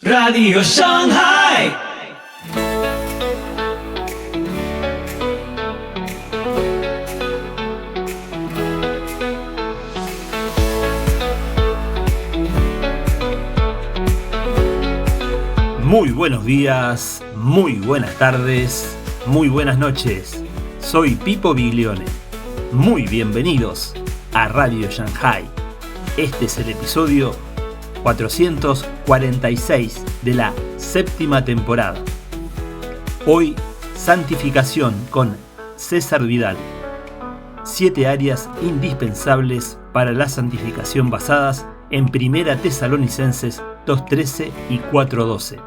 Radio Shanghai. Muy buenos días, muy buenas tardes, muy buenas noches. Soy Pipo Biglione. Muy bienvenidos a Radio Shanghai. Este es el episodio 446 de la séptima temporada. Hoy, santificación con César Vidal. 7 áreas indispensables para la santificación basadas en 1 Tesalonicenses 2:13 y 4:12.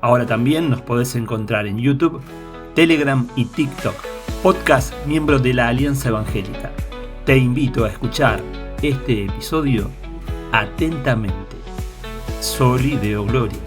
Ahora también nos podés encontrar en YouTube, Telegram y TikTok, podcast miembro de la Alianza Evangélica. Te invito a escuchar este episodio atentamente. Soli Deo Gloria.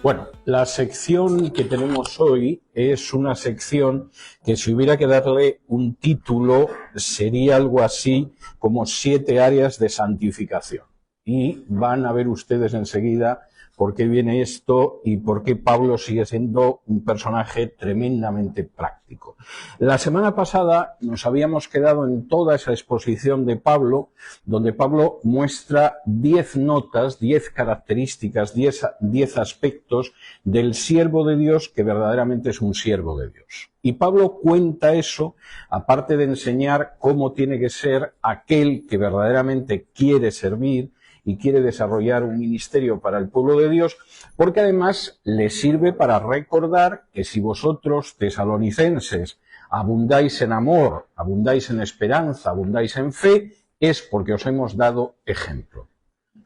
Bueno, la sección que tenemos hoy es una sección que, si hubiera que darle un título, sería algo así como 7 áreas de santificación. Y van a ver ustedes enseguida por qué viene esto y por qué Pablo sigue siendo un personaje tremendamente práctico. La semana pasada nos habíamos quedado en toda esa exposición de Pablo, donde Pablo muestra 10 notas, 10 características, 10 aspectos del siervo de Dios que verdaderamente es un siervo de Dios. Y Pablo cuenta eso, aparte de enseñar cómo tiene que ser aquel que verdaderamente quiere servir y quiere desarrollar un ministerio para el pueblo de Dios, porque además le sirve para recordar que si vosotros, tesalonicenses, abundáis en amor, abundáis en esperanza, abundáis en fe, es porque os hemos dado ejemplo.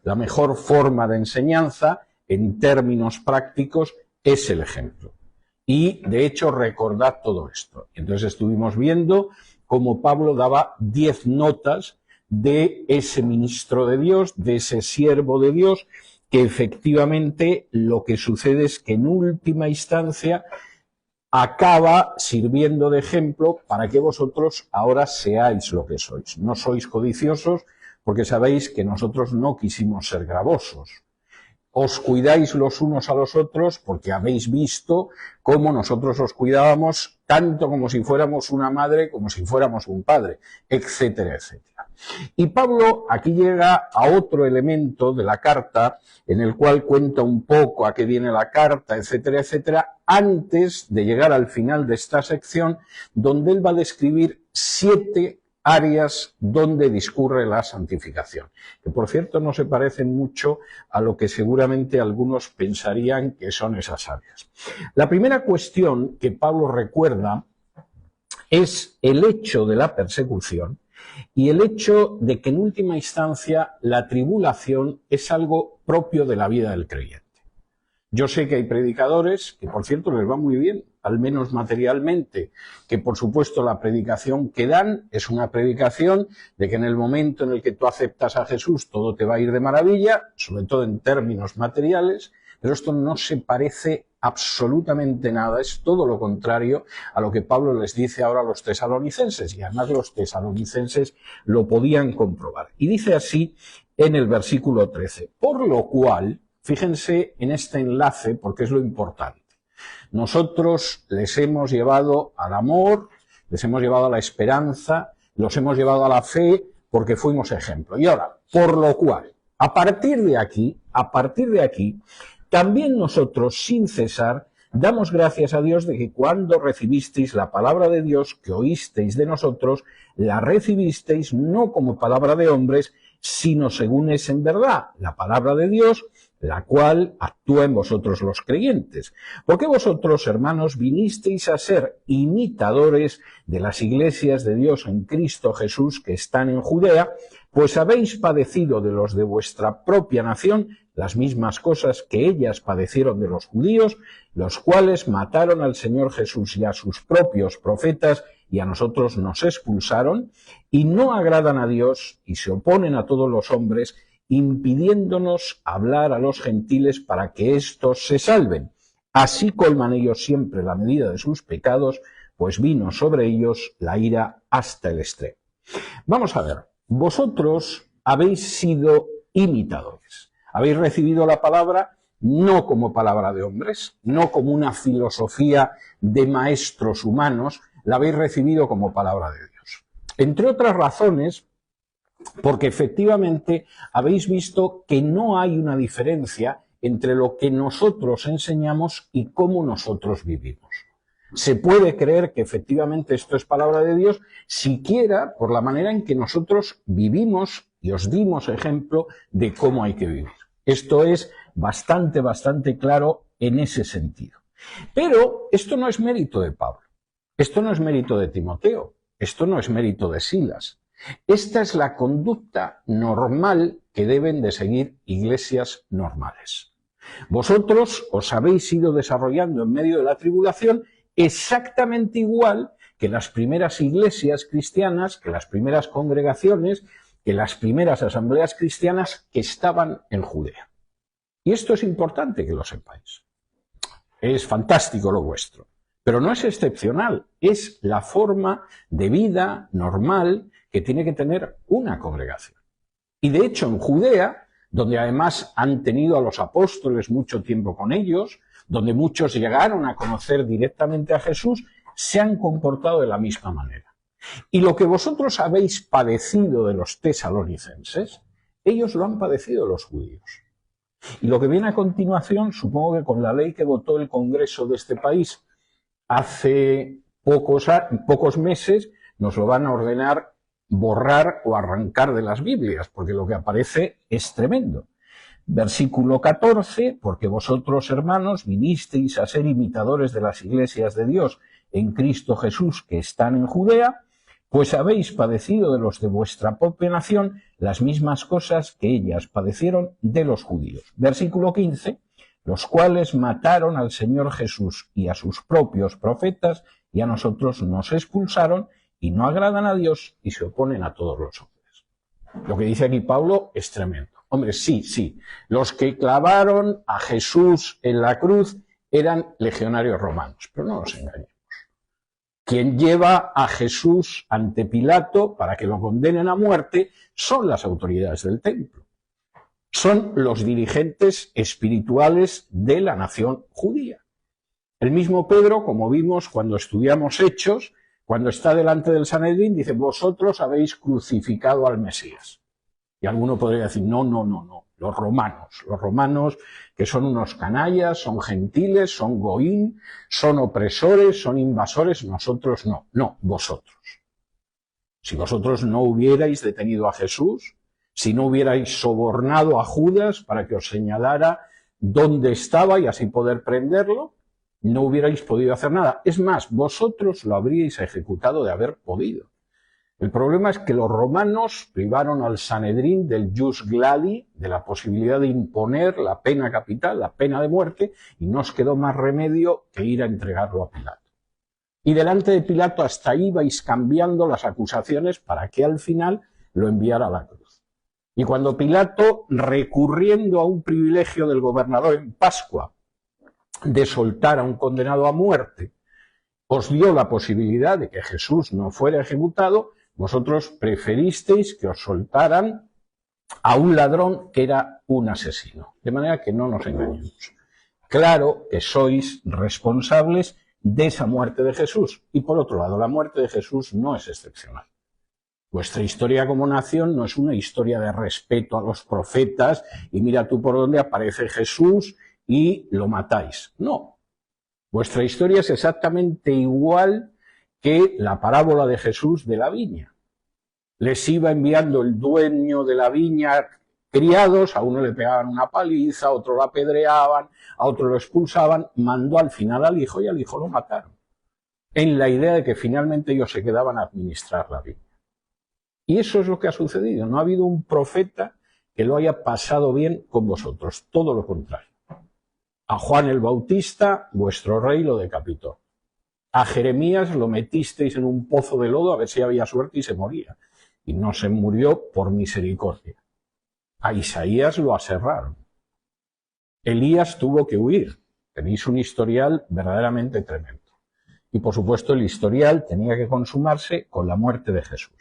La mejor forma de enseñanza, en términos prácticos, es el ejemplo. Y, de hecho, recordad todo esto. Entonces estuvimos viendo cómo Pablo daba 10 notas de ese ministro de Dios, de ese siervo de Dios, que efectivamente lo que sucede es que en última instancia acaba sirviendo de ejemplo para que vosotros ahora seáis lo que sois. No sois codiciosos porque sabéis que nosotros no quisimos ser gravosos. Os cuidáis los unos a los otros porque habéis visto cómo nosotros os cuidábamos tanto como si fuéramos una madre, como si fuéramos un padre, etcétera, etcétera. Y Pablo aquí llega a otro elemento de la carta en el cual cuenta un poco a qué viene la carta, etcétera, etcétera, antes de llegar al final de esta sección donde él va a describir 7 áreas donde discurre la santificación, que por cierto no se parecen mucho a lo que seguramente algunos pensarían que son esas áreas. La primera cuestión que Pablo recuerda es el hecho de la persecución y el hecho de que en última instancia la tribulación es algo propio de la vida del creyente. Yo sé que hay predicadores que, por cierto, les va muy bien, al menos materialmente, que por supuesto la predicación que dan es una predicación de que en el momento en el que tú aceptas a Jesús todo te va a ir de maravilla, sobre todo en términos materiales, pero esto no se parece absolutamente nada, es todo lo contrario a lo que Pablo les dice ahora a los tesalonicenses, y además los tesalonicenses lo podían comprobar. Y dice así en el versículo 13, por lo cual, fíjense en este enlace porque es lo importante. Nosotros les hemos llevado al amor, les hemos llevado a la esperanza, los hemos llevado a la fe porque fuimos ejemplo. Y ahora, por lo cual, a partir de aquí, también nosotros, sin cesar, damos gracias a Dios de que cuando recibisteis la palabra de Dios que oísteis de nosotros, la recibisteis no como palabra de hombres, sino según es en verdad la palabra de Dios, la cual actúa en vosotros los creyentes. Porque vosotros, hermanos, vinisteis a ser imitadores de las iglesias de Dios en Cristo Jesús que están en Judea, pues habéis padecido de los de vuestra propia nación las mismas cosas que ellas padecieron de los judíos, los cuales mataron al Señor Jesús y a sus propios profetas, y a nosotros nos expulsaron, y no agradan a Dios, y se oponen a todos los hombres, impidiéndonos hablar a los gentiles para que éstos se salven. Así colman ellos siempre la medida de sus pecados, pues vino sobre ellos la ira hasta el extremo. Vamos a ver, vosotros habéis sido imitadores. Habéis recibido la palabra no como palabra de hombres, no como una filosofía de maestros humanos, la habéis recibido como palabra de Dios. Entre otras razones, porque efectivamente habéis visto que no hay una diferencia entre lo que nosotros enseñamos y cómo nosotros vivimos. Se puede creer que efectivamente esto es palabra de Dios, siquiera por la manera en que nosotros vivimos y os dimos ejemplo de cómo hay que vivir. Esto es bastante claro en ese sentido. Pero esto no es mérito de Pablo, esto no es mérito de Timoteo, esto no es mérito de Silas. Esta es la conducta normal que deben de seguir iglesias normales. Vosotros os habéis ido desarrollando en medio de la tribulación exactamente igual que las primeras iglesias cristianas, que las primeras congregaciones, que las primeras asambleas cristianas que estaban en Judea. Y esto es importante que lo sepáis. Es fantástico lo vuestro, pero no es excepcional, es la forma de vida normal que tiene que tener una congregación. Y de hecho en Judea, donde además han tenido a los apóstoles mucho tiempo con ellos, donde muchos llegaron a conocer directamente a Jesús, se han comportado de la misma manera. Y lo que vosotros habéis padecido de los tesalonicenses, ellos lo han padecido de los judíos. Y lo que viene a continuación, supongo que con la ley que votó el Congreso de este país hace pocos meses, nos lo van a ordenar borrar o arrancar de las Biblias, porque lo que aparece es tremendo. Versículo 14, porque vosotros, hermanos, vinisteis a ser imitadores de las iglesias de Dios en Cristo Jesús que están en Judea, pues habéis padecido de los de vuestra propia nación las mismas cosas que ellas padecieron de los judíos. Versículo 15, los cuales mataron al Señor Jesús y a sus propios profetas, y a nosotros nos expulsaron, y no agradan a Dios y se oponen a todos los hombres. Lo que dice aquí Pablo es tremendo. Hombre, sí, los que clavaron a Jesús en la cruz eran legionarios romanos, pero no nos engañemos. Quien lleva a Jesús ante Pilato para que lo condenen a muerte son las autoridades del templo. Son los dirigentes espirituales de la nación judía. El mismo Pedro, como vimos cuando estudiamos Hechos, cuando está delante del Sanedrín, dice, vosotros habéis crucificado al Mesías. Y alguno podría decir, no, los romanos que son unos canallas, son gentiles, son goín, son opresores, son invasores, nosotros no, vosotros. Si vosotros no hubierais detenido a Jesús, si no hubierais sobornado a Judas para que os señalara dónde estaba y así poder prenderlo, no hubierais podido hacer nada. Es más, vosotros lo habríais ejecutado de haber podido. El problema es que los romanos privaron al Sanedrín del jus gladi, de la posibilidad de imponer la pena capital, la pena de muerte, y no os quedó más remedio que ir a entregarlo a Pilato. Y delante de Pilato hasta ahí vais cambiando las acusaciones para que al final lo enviara a la cruz. Y cuando Pilato, recurriendo a un privilegio del gobernador en Pascua, de soltar a un condenado a muerte, os dio la posibilidad de que Jesús no fuera ejecutado, vosotros preferisteis que os soltaran a un ladrón que era un asesino. De manera que no nos engañemos. Claro que sois responsables de esa muerte de Jesús. Y por otro lado, la muerte de Jesús no es excepcional. Vuestra historia como nación no es una historia de respeto a los profetas y mira tú por dónde aparece Jesús y lo matáis. No. Vuestra historia es exactamente igual que la parábola de Jesús de la viña. Les iba enviando el dueño de la viña criados, a uno le pegaban una paliza, a otro lo apedreaban, a otro lo expulsaban, mandó al final al hijo y al hijo lo mataron. En la idea de que finalmente ellos se quedaban a administrar la viña. Y eso es lo que ha sucedido. No ha habido un profeta que lo haya pasado bien con vosotros, todo lo contrario. A Juan el Bautista, vuestro rey, lo decapitó. A Jeremías lo metisteis en un pozo de lodo a ver si había suerte y se moría. Y no se murió por misericordia. A Isaías lo aserraron. Elías tuvo que huir. Tenéis un historial verdaderamente tremendo. Y por supuesto el historial tenía que consumarse con la muerte de Jesús.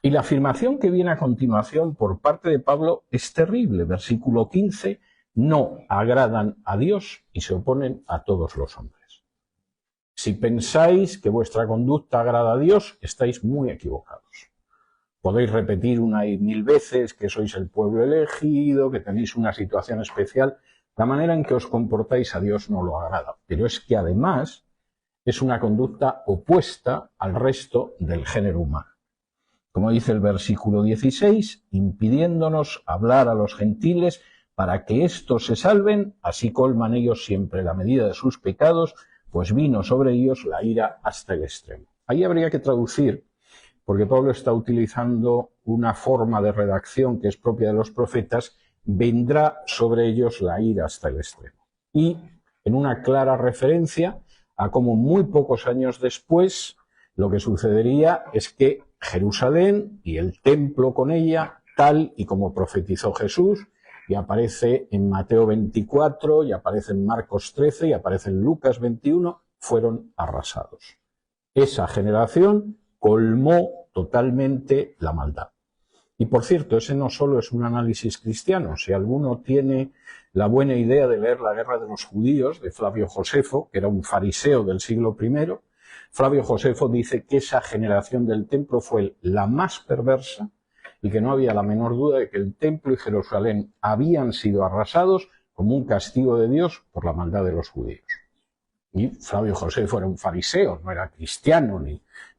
Y la afirmación que viene a continuación por parte de Pablo es terrible. Versículo 15, no agradan a Dios y se oponen a todos los hombres. Si pensáis que vuestra conducta agrada a Dios, estáis muy equivocados. Podéis repetir una y mil veces que sois el pueblo elegido, que tenéis una situación especial. La manera en que os comportáis a Dios no lo agrada. Pero es que además es una conducta opuesta al resto del género humano. Como dice el versículo 16, impidiéndonos hablar a los gentiles para que éstos se salven, así colman ellos siempre la medida de sus pecados, pues vino sobre ellos la ira hasta el extremo. Ahí habría que traducir, porque Pablo está utilizando una forma de redacción que es propia de los profetas, vendrá sobre ellos la ira hasta el extremo. Y en una clara referencia a cómo muy pocos años después lo que sucedería es que Jerusalén y el templo con ella, tal y como profetizó Jesús, y aparece en Mateo 24, y aparece en Marcos 13, y aparece en Lucas 21, fueron arrasados. Esa generación colmó totalmente la maldad. Y por cierto, ese no solo es un análisis cristiano. Si alguno tiene la buena idea de leer La Guerra de los Judíos, de Flavio Josefo, que era un fariseo del siglo I, Flavio Josefo dice que esa generación del templo fue la más perversa y que no había la menor duda de que el templo y Jerusalén habían sido arrasados como un castigo de Dios por la maldad de los judíos. Y Flavio Josefo era un fariseo, no era cristiano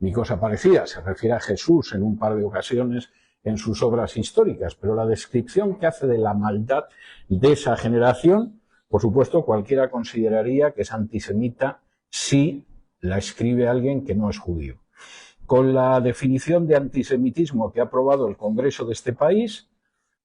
ni cosa parecida. Se refiere a Jesús en un par de ocasiones en sus obras históricas, pero la descripción que hace de la maldad de esa generación, por supuesto, cualquiera consideraría que es antisemita si la escribe alguien que no es judío. Con la definición de antisemitismo que ha aprobado el Congreso de este país,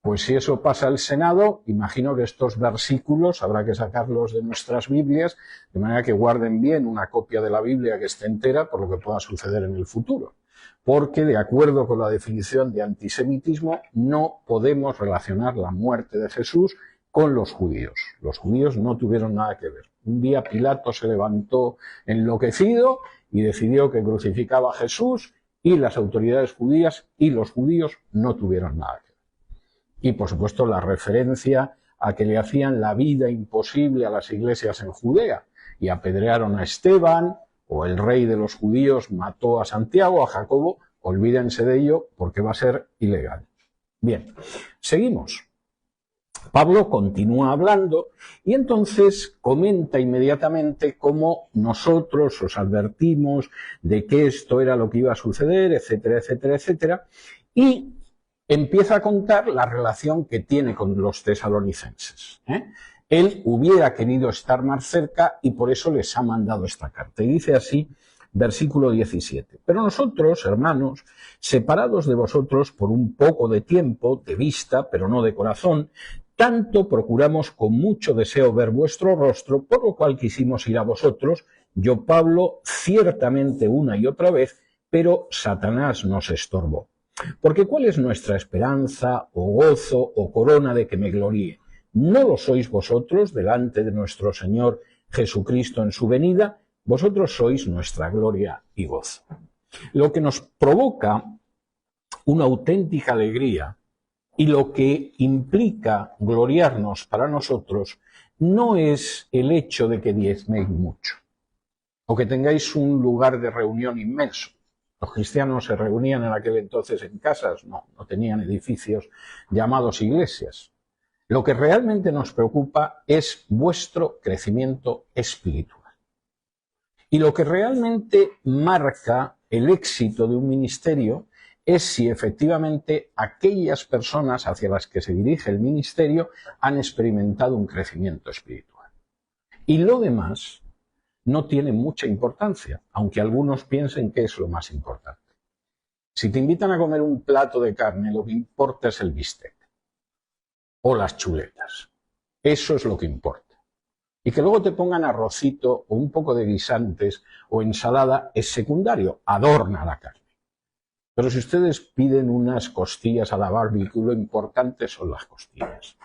pues si eso pasa al Senado, imagino que estos versículos habrá que sacarlos de nuestras Biblias, de manera que guarden bien una copia de la Biblia que esté entera por lo que pueda suceder en el futuro. Porque, de acuerdo con la definición de antisemitismo, no podemos relacionar la muerte de Jesús con los judíos. Los judíos no tuvieron nada que ver. Un día Pilato se levantó enloquecido y decidió que crucificaba a Jesús, y las autoridades judías y los judíos no tuvieron nada que ver. Y, por supuesto, la referencia a que le hacían la vida imposible a las iglesias en Judea y apedrearon a Esteban, o el rey de los judíos mató a Santiago, a Jacobo, olvídense de ello porque va a ser ilegal. Bien, seguimos. Pablo continúa hablando y entonces comenta inmediatamente cómo nosotros os advertimos de que esto era lo que iba a suceder, etcétera, etcétera, etcétera, y empieza a contar la relación que tiene con los tesalonicenses. Él hubiera querido estar más cerca y por eso les ha mandado esta carta. Y dice así, versículo 17. Pero nosotros, hermanos, separados de vosotros por un poco de tiempo, de vista, pero no de corazón, tanto procuramos con mucho deseo ver vuestro rostro, por lo cual quisimos ir a vosotros, yo Pablo, ciertamente una y otra vez, pero Satanás nos estorbó. Porque ¿cuál es nuestra esperanza, o gozo, o corona de que me gloríe? ¿No lo sois vosotros delante de nuestro Señor Jesucristo en su venida? Vosotros sois nuestra gloria y gozo. Lo que nos provoca una auténtica alegría y lo que implica gloriarnos para nosotros no es el hecho de que diezméis mucho o que tengáis un lugar de reunión inmenso. Los cristianos se reunían en aquel entonces en casas, no tenían edificios llamados iglesias. Lo que realmente nos preocupa es vuestro crecimiento espiritual. Y lo que realmente marca el éxito de un ministerio es si efectivamente aquellas personas hacia las que se dirige el ministerio han experimentado un crecimiento espiritual. Y lo demás no tiene mucha importancia, aunque algunos piensen que es lo más importante. Si te invitan a comer un plato de carne, lo que importa es el bistec o las chuletas. Eso es lo que importa. Y que luego te pongan arrocito o un poco de guisantes o ensalada es secundario, adorna la carne. Pero si ustedes piden unas costillas a la barbecue, lo importante son las costillas.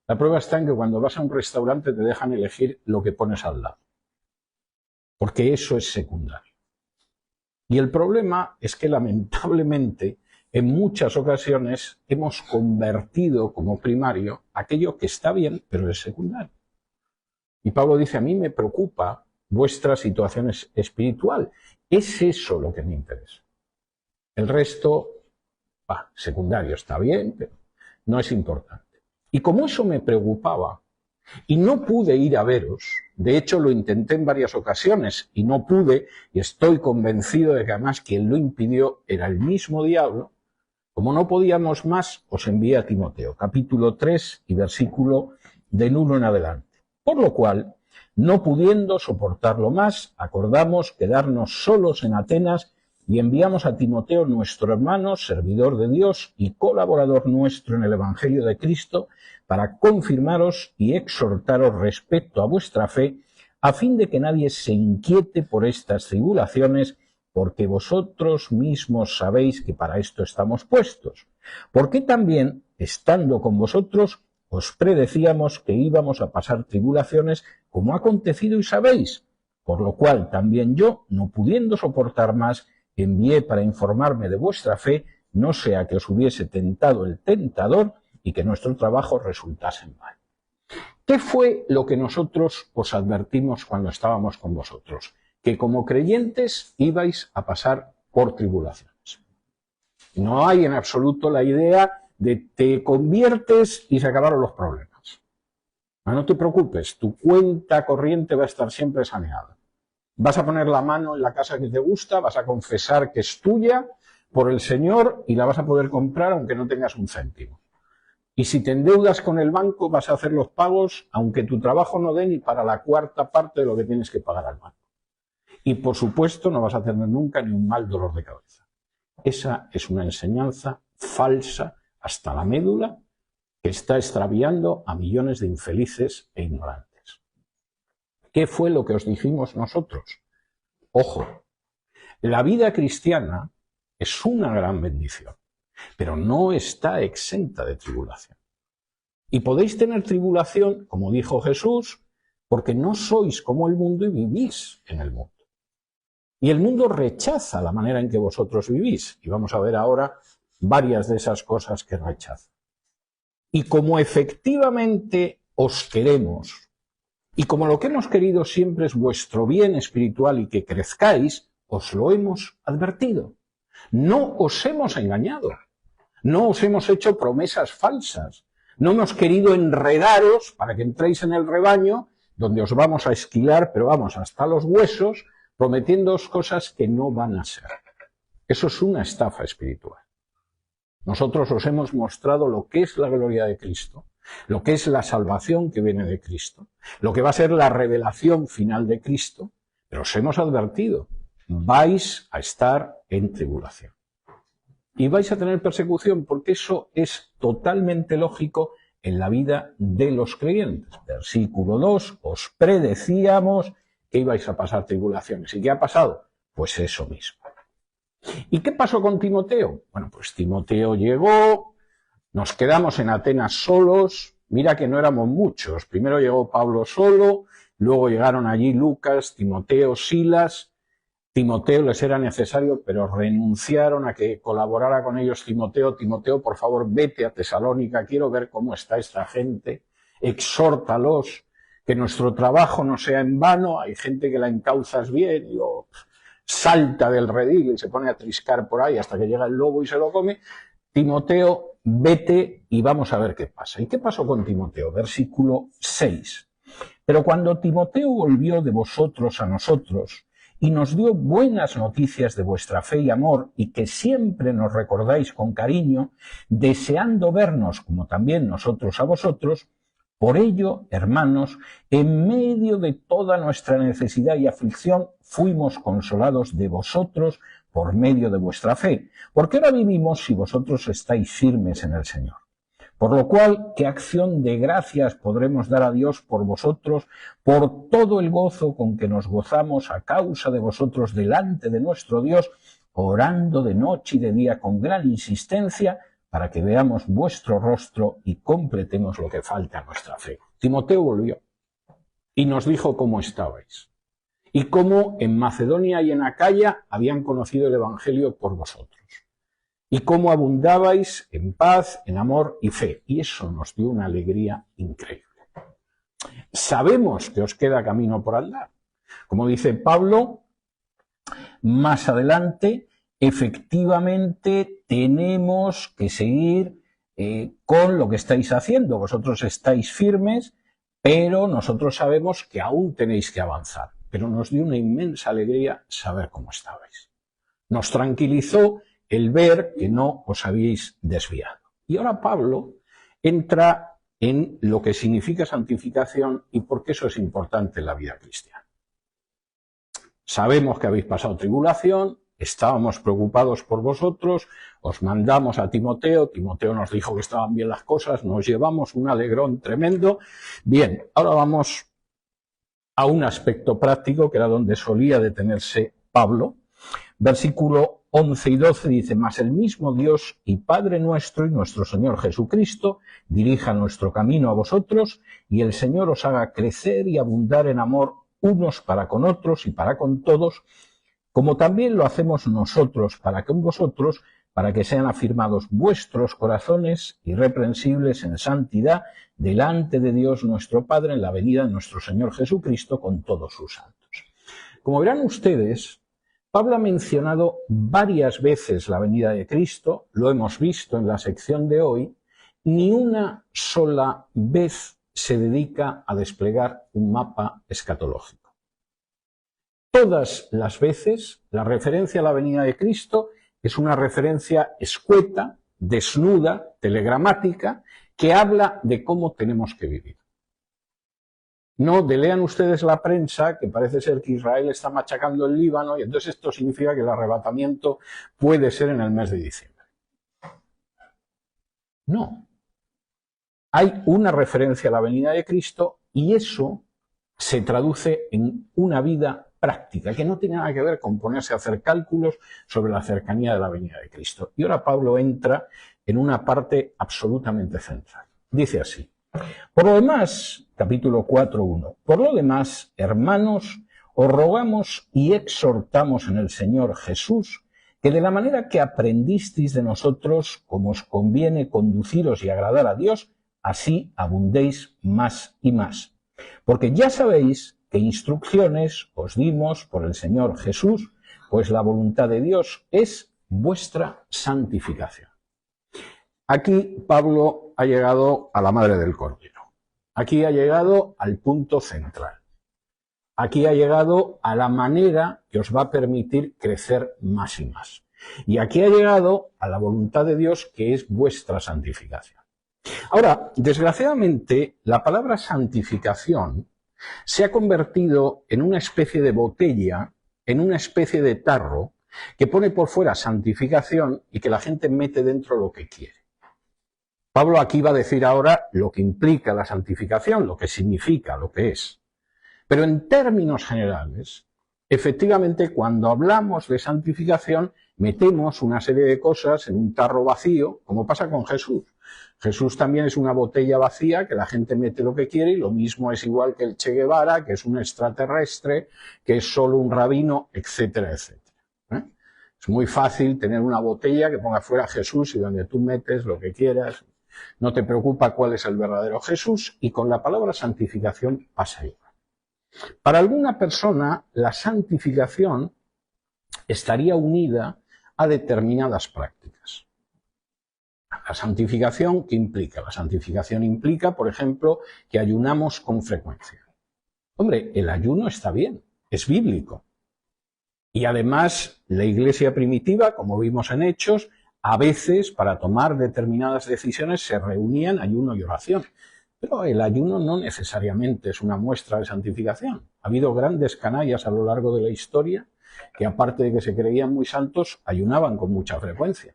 La prueba está en que cuando vas a un restaurante te dejan elegir lo que pones al lado. Porque eso es secundario. Y el problema es que lamentablemente en muchas ocasiones hemos convertido como primario aquello que está bien, pero es secundario. Y Pablo dice, a mí me preocupa vuestra situación espiritual. Es eso lo que me interesa. El resto, secundario, está bien, pero no es importante. Y como eso me preocupaba, y no pude ir a veros, de hecho lo intenté en varias ocasiones y no pude, y estoy convencido de que además quien lo impidió era el mismo diablo, como no podíamos más, os envié a Timoteo, capítulo 3 y versículo del 1 en adelante. Por lo cual, no pudiendo soportarlo más, acordamos quedarnos solos en Atenas y enviamos a Timoteo, nuestro hermano, servidor de Dios y colaborador nuestro en el Evangelio de Cristo, para confirmaros y exhortaros respecto a vuestra fe, a fin de que nadie se inquiete por estas tribulaciones, porque vosotros mismos sabéis que para esto estamos puestos. Porque también, estando con vosotros, os predecíamos que íbamos a pasar tribulaciones, como ha acontecido y sabéis. Por lo cual también yo, no pudiendo soportar más, envié para informarme de vuestra fe, no sea que os hubiese tentado el tentador y que nuestro trabajo resultase mal. ¿Qué fue lo que nosotros os advertimos cuando estábamos con vosotros? Que como creyentes ibais a pasar por tribulaciones. No hay en absoluto la idea de te conviertes y se acabaron los problemas. No te preocupes, tu cuenta corriente va a estar siempre saneada. Vas a poner la mano en la casa que te gusta, vas a confesar que es tuya por el Señor y la vas a poder comprar aunque no tengas un céntimo. Y si te endeudas con el banco, vas a hacer los pagos aunque tu trabajo no dé ni para la cuarta parte de lo que tienes que pagar al banco. Y por supuesto no vas a tener nunca ni un mal dolor de cabeza. Esa es una enseñanza falsa hasta la médula que está extraviando a millones de infelices e ignorantes. ¿Qué fue lo que os dijimos nosotros? Ojo, la vida cristiana es una gran bendición, pero no está exenta de tribulación. Y podéis tener tribulación, como dijo Jesús, porque no sois como el mundo y vivís en el mundo. Y el mundo rechaza la manera en que vosotros vivís. Y vamos a ver ahora varias de esas cosas que rechaza. Y como efectivamente os queremos, y como lo que hemos querido siempre es vuestro bien espiritual y que crezcáis, os lo hemos advertido. No os hemos engañado, no os hemos hecho promesas falsas, no hemos querido enredaros para que entréis en el rebaño, donde os vamos a esquilar, pero vamos hasta los huesos, prometiéndoos cosas que no van a ser. Eso es una estafa espiritual. Nosotros os hemos mostrado lo que es la gloria de Cristo, lo que es la salvación que viene de Cristo, lo que va a ser la revelación final de Cristo, pero os hemos advertido, vais a estar en tribulación. Y vais a tener persecución porque eso es totalmente lógico en la vida de los creyentes. Versículo 2, os predecíamos que ibais a pasar tribulaciones. ¿Y qué ha pasado? Pues eso mismo. ¿Y qué pasó con Timoteo? Bueno, pues Timoteo llegó, nos quedamos en Atenas solos, mira que no éramos muchos. Primero llegó Pablo solo, luego llegaron allí Lucas, Timoteo, Silas. Timoteo les era necesario, pero renunciaron a que colaborara con ellos Timoteo. Timoteo, por favor, vete a Tesalónica, quiero ver cómo está esta gente, exhórtalos, que nuestro trabajo no sea en vano, hay gente que la encauzas bien y lo salta del redil y se pone a triscar por ahí hasta que llega el lobo y se lo come. Timoteo, vete y vamos a ver qué pasa. ¿Y qué pasó con Timoteo? Versículo 6. Pero cuando Timoteo volvió de vosotros a nosotros y nos dio buenas noticias de vuestra fe y amor y que siempre nos recordáis con cariño, deseando vernos como también nosotros a vosotros, por ello, hermanos, en medio de toda nuestra necesidad y aflicción, fuimos consolados de vosotros por medio de vuestra fe, porque ahora vivimos si vosotros estáis firmes en el Señor. Por lo cual, ¿qué acción de gracias podremos dar a Dios por vosotros, por todo el gozo con que nos gozamos a causa de vosotros delante de nuestro Dios, orando de noche y de día con gran insistencia, para que veamos vuestro rostro y completemos lo que falta a nuestra fe? Timoteo volvió y nos dijo cómo estabais y cómo en Macedonia y en Acaya habían conocido el Evangelio por vosotros. y cómo abundabais en paz, en amor y fe. Y eso nos dio una alegría increíble. Sabemos que os queda camino por andar. Como dice Pablo, más adelante, efectivamente tenemos que seguir con lo que estáis haciendo. Vosotros estáis firmes, pero nosotros sabemos que aún tenéis que avanzar. Pero nos dio una inmensa alegría saber cómo estabais. Nos tranquilizó el ver que no os habíais desviado. Y ahora Pablo entra en lo que significa santificación y por qué eso es importante en la vida cristiana. Sabemos que habéis pasado tribulación, estábamos preocupados por vosotros, os mandamos a Timoteo, Timoteo nos dijo que estaban bien las cosas, nos llevamos un alegrón tremendo. Bien, ahora vamos a un aspecto práctico que era donde solía detenerse Pablo. Versículo 11 y 12 dice: mas el mismo Dios y Padre nuestro y nuestro Señor Jesucristo dirija nuestro camino a vosotros, y el Señor os haga crecer y abundar en amor unos para con otros y para con todos, como también lo hacemos nosotros para con vosotros, para que sean afirmados vuestros corazones irreprensibles en santidad delante de Dios nuestro Padre en la venida de nuestro Señor Jesucristo con todos sus santos. Como verán ustedes, Pablo ha mencionado varias veces la venida de Cristo, lo hemos visto en la sección de hoy, ni una sola vez se dedica a desplegar un mapa escatológico. Todas las veces la referencia a la venida de Cristo es una referencia escueta, desnuda, telegramática, que habla de cómo tenemos que vivir. No lean ustedes la prensa, que parece ser que Israel está machacando el Líbano, y entonces esto significa que el arrebatamiento puede ser en el mes de diciembre. No. Hay una referencia a la venida de Cristo y eso se traduce en una vida práctica, que no tiene nada que ver con ponerse a hacer cálculos sobre la cercanía de la venida de Cristo. Y ahora Pablo entra en una parte absolutamente central. Dice así: por lo demás, capítulo 4:1, por lo demás, hermanos, os rogamos y exhortamos en el Señor Jesús, que de la manera que aprendisteis de nosotros, como os conviene conduciros y agradar a Dios, así abundéis más y más. Porque ya sabéis que instrucciones os dimos por el Señor Jesús, pues la voluntad de Dios es vuestra santificación. Aquí Pablo ha llegado a la madre del cordero. Aquí ha llegado al punto central. Aquí ha llegado a la manera que os va a permitir crecer más y más. Y aquí ha llegado a la voluntad de Dios, que es vuestra santificación. Ahora, desgraciadamente, la palabra santificación se ha convertido en una especie de botella, en una especie de tarro, que pone por fuera santificación y que la gente mete dentro lo que quiere. Pablo aquí va a decir ahora lo que implica la santificación, lo que significa, lo que es. Pero en términos generales, efectivamente, cuando hablamos de santificación, metemos una serie de cosas en un tarro vacío, como pasa con Jesús. Jesús también es una botella vacía que la gente mete lo que quiere, y lo mismo es igual que el Che Guevara, que es un extraterrestre, que es solo un rabino, etcétera, etcétera. Es muy fácil tener una botella que ponga fuera Jesús y donde tú metes lo que quieras. No te preocupa cuál es el verdadero Jesús, y con la palabra santificación pasa igual. Para alguna persona, la santificación estaría unida a determinadas prácticas. La santificación, ¿qué implica? La santificación implica, por ejemplo, que ayunamos con frecuencia. Hombre, el ayuno está bien, es bíblico. Y además, la iglesia primitiva, como vimos en Hechos, a veces, para tomar determinadas decisiones, se reunían ayuno y oración. Pero el ayuno no necesariamente es una muestra de santificación. Ha habido grandes canallas a lo largo de la historia que, aparte de que se creían muy santos, ayunaban con mucha frecuencia.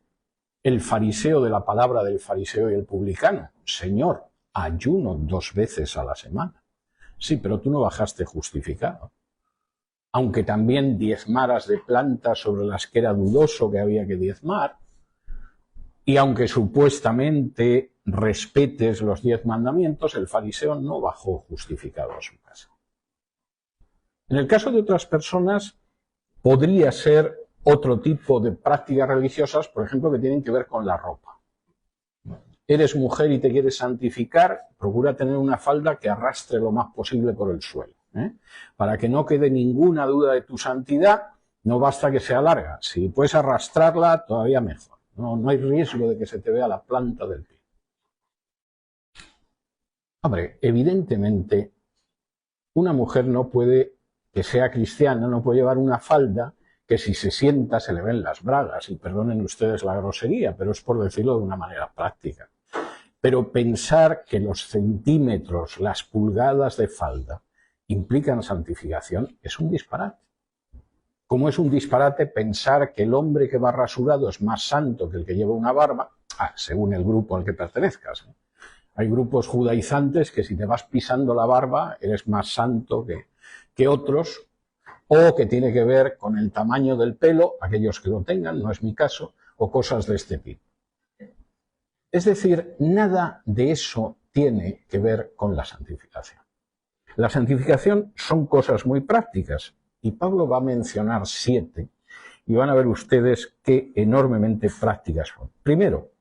El fariseo de la palabra del fariseo y el publicano: Señor, ayuno 2 veces a la semana. Sí, pero tú no bajaste justificado. Aunque también diezmaras de plantas sobre las que era dudoso que había que diezmar, y aunque supuestamente respetes los 10 mandamientos, el fariseo no bajó justificado a su casa. En el caso de otras personas, podría ser otro tipo de prácticas religiosas, por ejemplo, que tienen que ver con la ropa. Eres mujer y te quieres santificar, procura tener una falda que arrastre lo más posible por el suelo, ¿eh? Para que no quede ninguna duda de tu santidad, no basta que sea larga. Si puedes arrastrarla, todavía mejor. No hay riesgo de que se te vea la planta del pie. Hombre, evidentemente, una mujer no puede, que sea cristiana, no puede llevar una falda que si se sienta se le ven las bragas, y perdonen ustedes la grosería, pero es por decirlo de una manera práctica. Pero pensar que los centímetros, las pulgadas de falda implican santificación es un disparate. Como es un disparate pensar que el hombre que va rasurado es más santo que el que lleva una barba, según el grupo al que pertenezcas. Hay grupos judaizantes que si te vas pisando la barba eres más santo que otros, o que tiene que ver con el tamaño del pelo, aquellos que lo tengan, no es mi caso, o cosas de este tipo. Es decir, nada de eso tiene que ver con la santificación. La santificación son cosas muy prácticas, y Pablo va a mencionar 7, y van a ver ustedes qué enormemente prácticas son. Primero,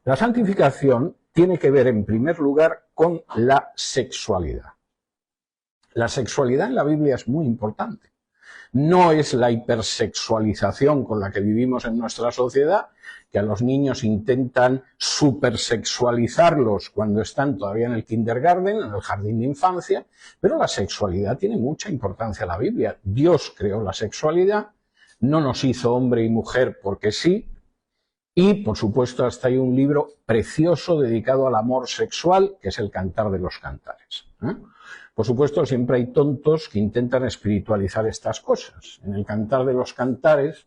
la santificación tiene que ver, en primer lugar, con la sexualidad. La sexualidad en la Biblia es muy importante. No es la hipersexualización con la que vivimos en nuestra sociedad, que a los niños intentan supersexualizarlos cuando están todavía en el kindergarten, en el jardín de infancia, pero la sexualidad tiene mucha importancia en la Biblia. Dios creó la sexualidad, no nos hizo hombre y mujer porque sí, y por supuesto hasta hay un libro precioso dedicado al amor sexual, que es el Cantar de los Cantares. Por supuesto, siempre hay tontos que intentan espiritualizar estas cosas. En el Cantar de los Cantares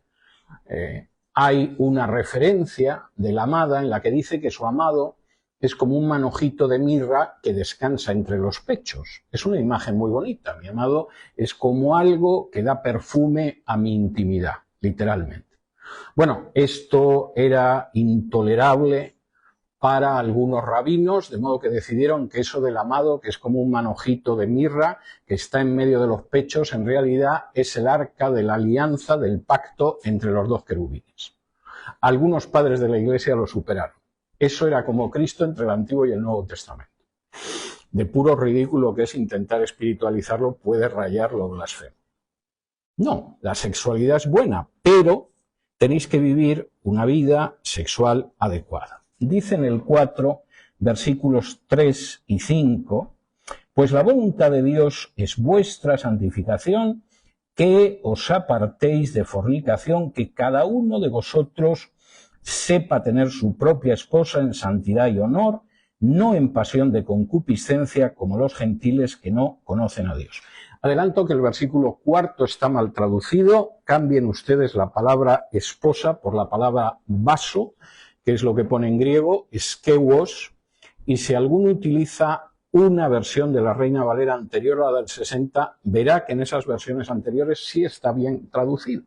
hay una referencia de la amada en la que dice que su amado es como un manojito de mirra que descansa entre los pechos. Es una imagen muy bonita. Mi amado es como algo que da perfume a mi intimidad, literalmente. Bueno, esto era intolerable para algunos rabinos, de modo que decidieron que eso del amado, que es como un manojito de mirra, que está en medio de los pechos, en realidad es el arca de la alianza, del pacto entre los dos querubines. Algunos padres de la Iglesia lo superaron. Eso era como Cristo entre el Antiguo y el Nuevo Testamento. De puro ridículo que es intentar espiritualizarlo, puede rayar lo blasfemo. No, la sexualidad es buena, pero tenéis que vivir una vida sexual adecuada. Dice en el 4, versículos 3 y 5, pues la voluntad de Dios es vuestra santificación, que os apartéis de fornicación, que cada uno de vosotros sepa tener su propia esposa en santidad y honor, no en pasión de concupiscencia como los gentiles que no conocen a Dios. Adelanto que el versículo 4 está mal traducido, cambien ustedes la palabra esposa por la palabra vaso, que es lo que pone en griego, skeuos, y si alguno utiliza una versión de la Reina Valera anterior a la del 60, verá que en esas versiones anteriores sí está bien traducido.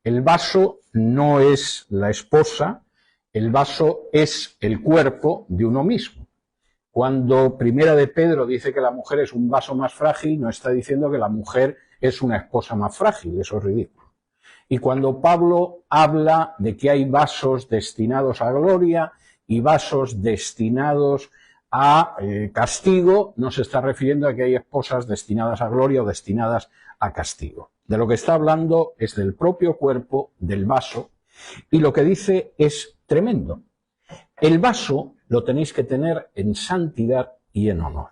El vaso no es la esposa, el vaso es el cuerpo de uno mismo. Cuando Primera de Pedro dice que la mujer es un vaso más frágil, no está diciendo que la mujer es una esposa más frágil, eso es ridículo. Y cuando Pablo habla de que hay vasos destinados a gloria y vasos destinados a castigo, no se está refiriendo a que hay esposas destinadas a gloria o destinadas a castigo. De lo que está hablando es del propio cuerpo, del vaso, y lo que dice es tremendo. El vaso lo tenéis que tener en santidad y en honor.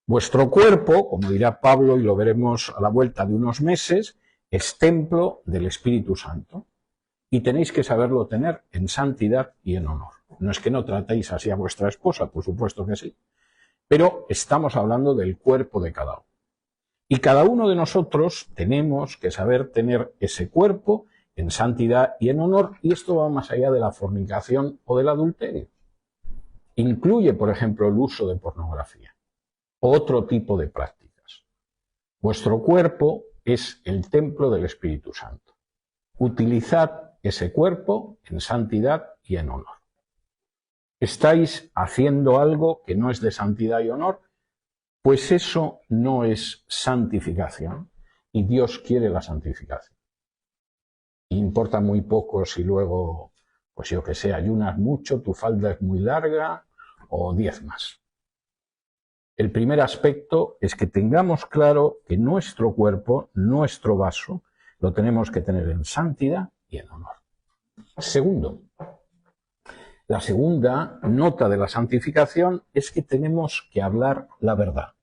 Vuestro cuerpo, como dirá Pablo, y lo veremos a la vuelta de unos meses, es templo del Espíritu Santo y tenéis que saberlo tener en santidad y en honor. No es que no tratéis así a vuestra esposa, por supuesto que sí, pero estamos hablando del cuerpo de cada uno. Y cada uno de nosotros tenemos que saber tener ese cuerpo en santidad y en honor, y esto va más allá de la fornicación o del adulterio. Incluye, por ejemplo, el uso de pornografía, otro tipo de prácticas. Vuestro cuerpo es el templo del Espíritu Santo. Utilizad ese cuerpo en santidad y en honor. ¿Estáis haciendo algo que no es de santidad y honor? Pues eso no es santificación y Dios quiere la santificación. Importa muy poco si luego, pues yo que sé, ayunas mucho, tu falda es muy larga o 10 más. El primer aspecto es que tengamos claro que nuestro cuerpo, nuestro vaso, lo tenemos que tener en santidad y en honor. Segundo, la segunda nota de la santificación es que tenemos que hablar la verdad.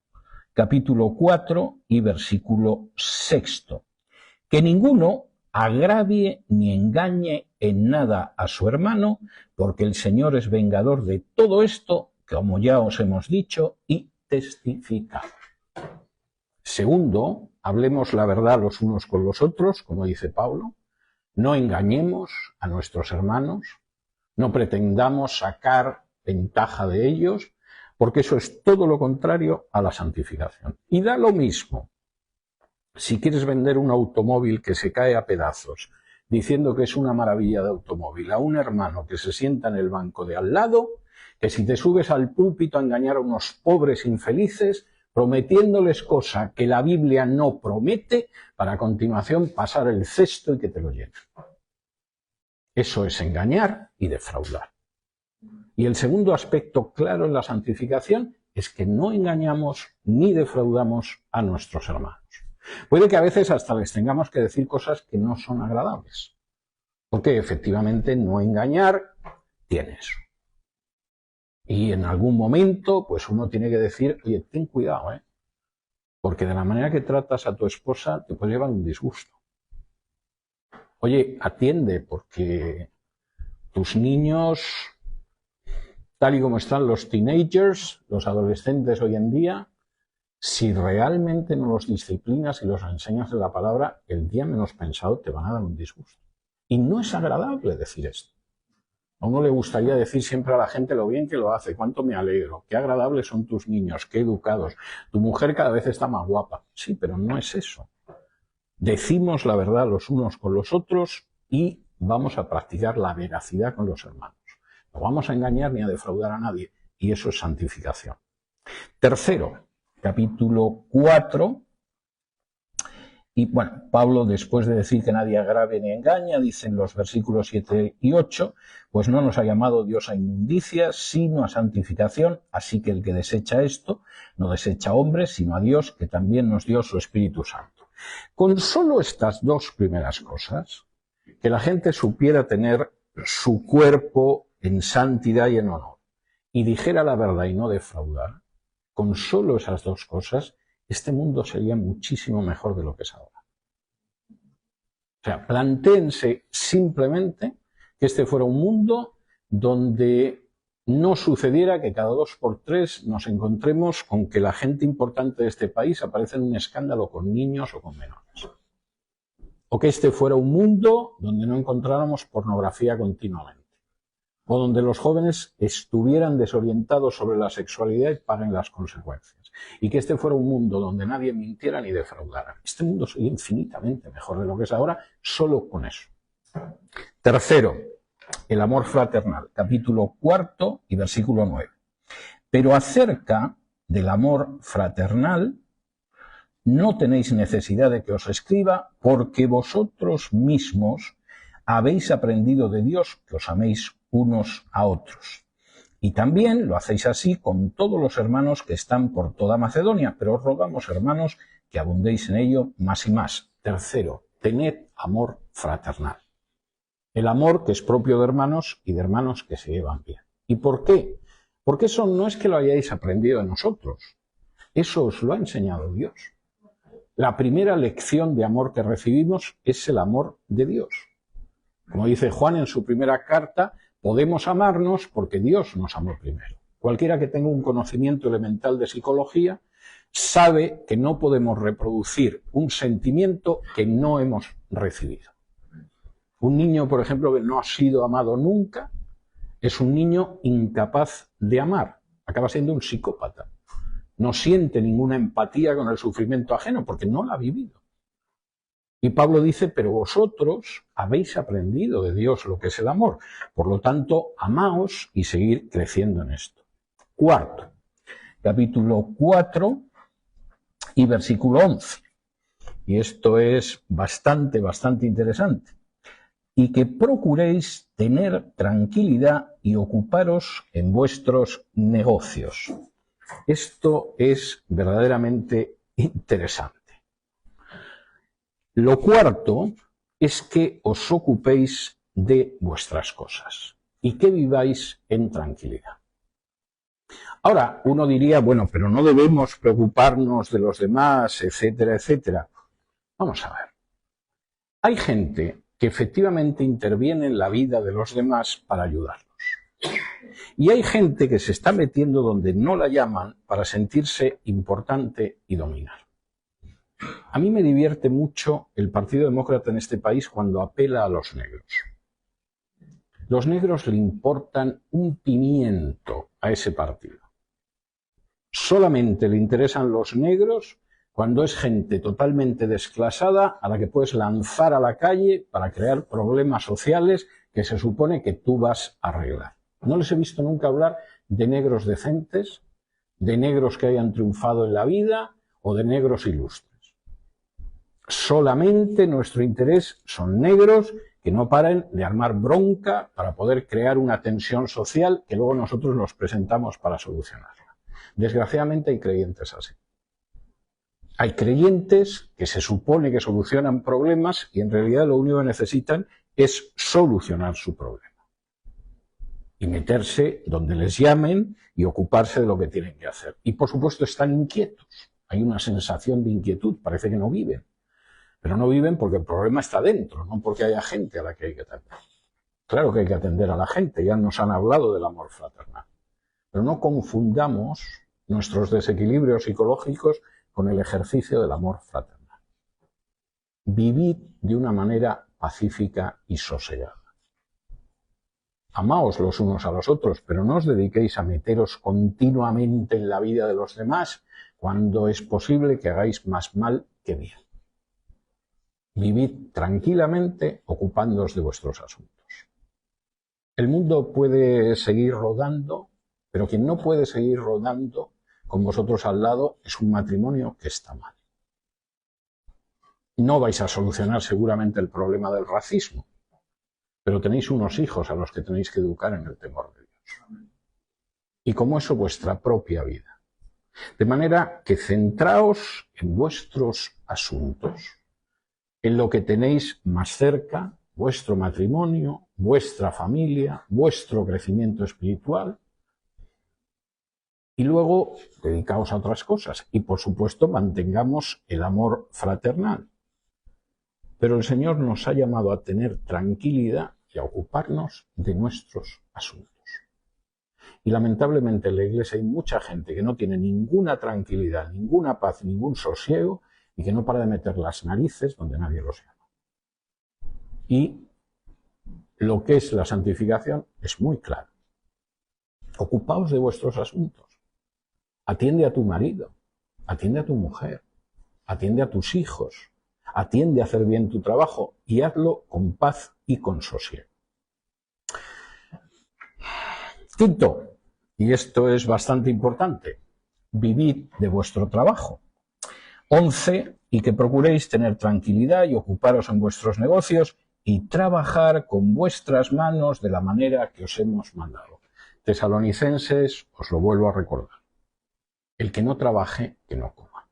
Capítulo 4 y versículo 6. Que ninguno agravie ni engañe en nada a su hermano, porque el Señor es vengador de todo esto, como ya os hemos dicho y testificado. Segundo, hablemos la verdad los unos con los otros, como dice Pablo. No engañemos a nuestros hermanos, no pretendamos sacar ventaja de ellos, porque eso es todo lo contrario a la santificación. Y da lo mismo si quieres vender un automóvil que se cae a pedazos, diciendo que es una maravilla de automóvil, a un hermano que se sienta en el banco de al lado, que si te subes al púlpito a engañar a unos pobres infelices, prometiéndoles cosa que la Biblia no promete, para a continuación pasar el cesto y que te lo llenen. Eso es engañar y defraudar. Y el segundo aspecto claro en la santificación es que no engañamos ni defraudamos a nuestros hermanos. Puede que a veces hasta les tengamos que decir cosas que no son agradables, porque efectivamente no engañar tiene eso. Y en algún momento, pues uno tiene que decir, oye, ten cuidado, porque de la manera que tratas a tu esposa te puede llevar un disgusto. Oye, atiende, porque tus niños, tal y como están los teenagers, los adolescentes hoy en día, si realmente no los disciplinas y los enseñas de la palabra, el día menos pensado te van a dar un disgusto. Y no es agradable decir esto. A uno le gustaría decir siempre a la gente lo bien que lo hace, cuánto me alegro, qué agradables son tus niños, qué educados, tu mujer cada vez está más guapa. Sí, pero no es eso. Decimos la verdad los unos con los otros y vamos a practicar la veracidad con los hermanos. No vamos a engañar ni a defraudar a nadie, y eso es santificación. Tercero, capítulo 4, y bueno, Pablo, después de decir que nadie agrave ni engaña, dice en los versículos 7 y 8, pues no nos ha llamado Dios a inmundicia, sino a santificación, así que el que desecha esto, no desecha a hombres, sino a Dios, que también nos dio su Espíritu Santo. Con solo estas dos primeras cosas, que la gente supiera tener su cuerpo en santidad y en honor, y dijera la verdad y no defraudar, con solo esas dos cosas, este mundo sería muchísimo mejor de lo que es ahora. O sea, plantéense simplemente que este fuera un mundo donde no sucediera que cada 2 por 3 nos encontremos con que la gente importante de este país aparece en un escándalo con niños o con menores. O que este fuera un mundo donde no encontráramos pornografía continuamente. O donde los jóvenes estuvieran desorientados sobre la sexualidad y paguen las consecuencias. Y que este fuera un mundo donde nadie mintiera ni defraudara. Este mundo sería infinitamente mejor de lo que es ahora, solo con eso. Tercero, el amor fraternal, capítulo 4 y versículo 9. Pero acerca del amor fraternal, no tenéis necesidad de que os escriba, porque vosotros mismos habéis aprendido de Dios que os améis unos a otros. Y también lo hacéis así con todos los hermanos que están por toda Macedonia, pero os rogamos, hermanos, que abundéis en ello más y más. Tercero, tened amor fraternal. El amor que es propio de hermanos y de hermanos que se llevan bien. ¿Y por qué? Porque eso no es que lo hayáis aprendido de nosotros. Eso os lo ha enseñado Dios. La primera lección de amor que recibimos es el amor de Dios. Como dice Juan en su primera carta, podemos amarnos porque Dios nos amó primero. Cualquiera que tenga un conocimiento elemental de psicología sabe que no podemos reproducir un sentimiento que no hemos recibido. Un niño, por ejemplo, que no ha sido amado nunca, es un niño incapaz de amar. Acaba siendo un psicópata. No siente ninguna empatía con el sufrimiento ajeno porque no lo ha vivido. Y Pablo dice, pero vosotros habéis aprendido de Dios lo que es el amor. Por lo tanto, amaos y seguir creciendo en esto. Cuarto, capítulo 4 y versículo 11. Y esto es bastante interesante. y que procuréis tener tranquilidad y ocuparos en vuestros negocios. Esto es verdaderamente interesante. Lo cuarto es que os ocupéis de vuestras cosas y que viváis en tranquilidad. Ahora, uno diría, bueno, pero no debemos preocuparnos de los demás, etcétera, etcétera. Vamos a ver. Hay gente que efectivamente interviene en la vida de los demás para ayudarlos. Y hay gente que se está metiendo donde no la llaman para sentirse importante y dominar. A mí me divierte mucho el Partido Demócrata en este país cuando apela a los negros. Los negros le importan un pimiento a ese partido. Solamente le interesan los negros cuando es gente totalmente desclasada a la que puedes lanzar a la calle para crear problemas sociales que se supone que tú vas a arreglar. No les he visto nunca hablar de negros decentes, de negros que hayan triunfado en la vida o de negros ilustres. Solamente nuestro interés son negros que no paren de armar bronca para poder crear una tensión social que luego nosotros nos presentamos para solucionarla. Desgraciadamente hay creyentes así. Hay creyentes que se supone que solucionan problemas y en realidad lo único que necesitan es solucionar su problema. Y meterse donde les llamen y ocuparse de lo que tienen que hacer. Y por supuesto están inquietos. Hay una sensación de inquietud, parece que no viven. Pero no viven porque el problema está dentro, no porque haya gente a la que hay que atender. Claro que hay que atender a la gente, ya nos han hablado del amor fraternal. Pero no confundamos nuestros desequilibrios psicológicos con el ejercicio del amor fraternal. Vivid de una manera pacífica y sosegada. Amaos los unos a los otros, pero no os dediquéis a meteros continuamente en la vida de los demás cuando es posible que hagáis más mal que bien. Vivid tranquilamente ocupándoos de vuestros asuntos. El mundo puede seguir rodando, pero quien no puede seguir rodando con vosotros al lado es un matrimonio que está mal. No vais a solucionar seguramente el problema del racismo, pero tenéis unos hijos a los que tenéis que educar en el temor de Dios. Y como eso vuestra propia vida. De manera que centraos en vuestros asuntos, en lo que tenéis más cerca, vuestro matrimonio, vuestra familia, vuestro crecimiento espiritual, y luego dedicaos a otras cosas. Y por supuesto mantengamos el amor fraternal. Pero el Señor nos ha llamado a tener tranquilidad y a ocuparnos de nuestros asuntos. Y lamentablemente en la Iglesia hay mucha gente que no tiene ninguna tranquilidad, ninguna paz, ningún sosiego y que no para de meter las narices donde nadie los llama. Y lo que es la santificación es muy claro. Ocupaos de vuestros asuntos. Atiende a tu marido, atiende a tu mujer, atiende a tus hijos, atiende a hacer bien tu trabajo y hazlo con paz y con sosiego. Quinto, y esto es bastante importante, vivid de vuestro trabajo. 11, y que procuréis tener tranquilidad y ocuparos en vuestros negocios y trabajar con vuestras manos de la manera que os hemos mandado. Tesalonicenses, os lo vuelvo a recordar. El que no trabaje, que no coma.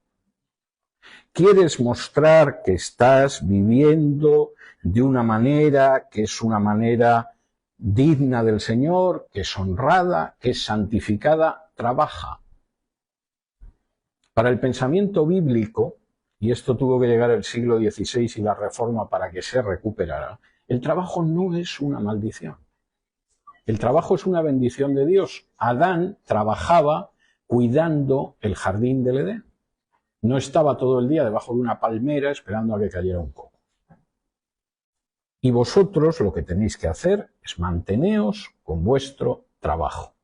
¿Quieres mostrar que estás viviendo de una manera que es una manera digna del Señor, que es honrada, que es santificada? Trabaja. Para el pensamiento bíblico, y esto tuvo que llegar el siglo XVI y la Reforma para que se recuperara, el trabajo no es una maldición. El trabajo es una bendición de Dios. Adán trabajaba cuidando el jardín del Edén. No estaba todo el día debajo de una palmera esperando a que cayera un coco. Y vosotros lo que tenéis que hacer es manteneos con vuestro trabajo.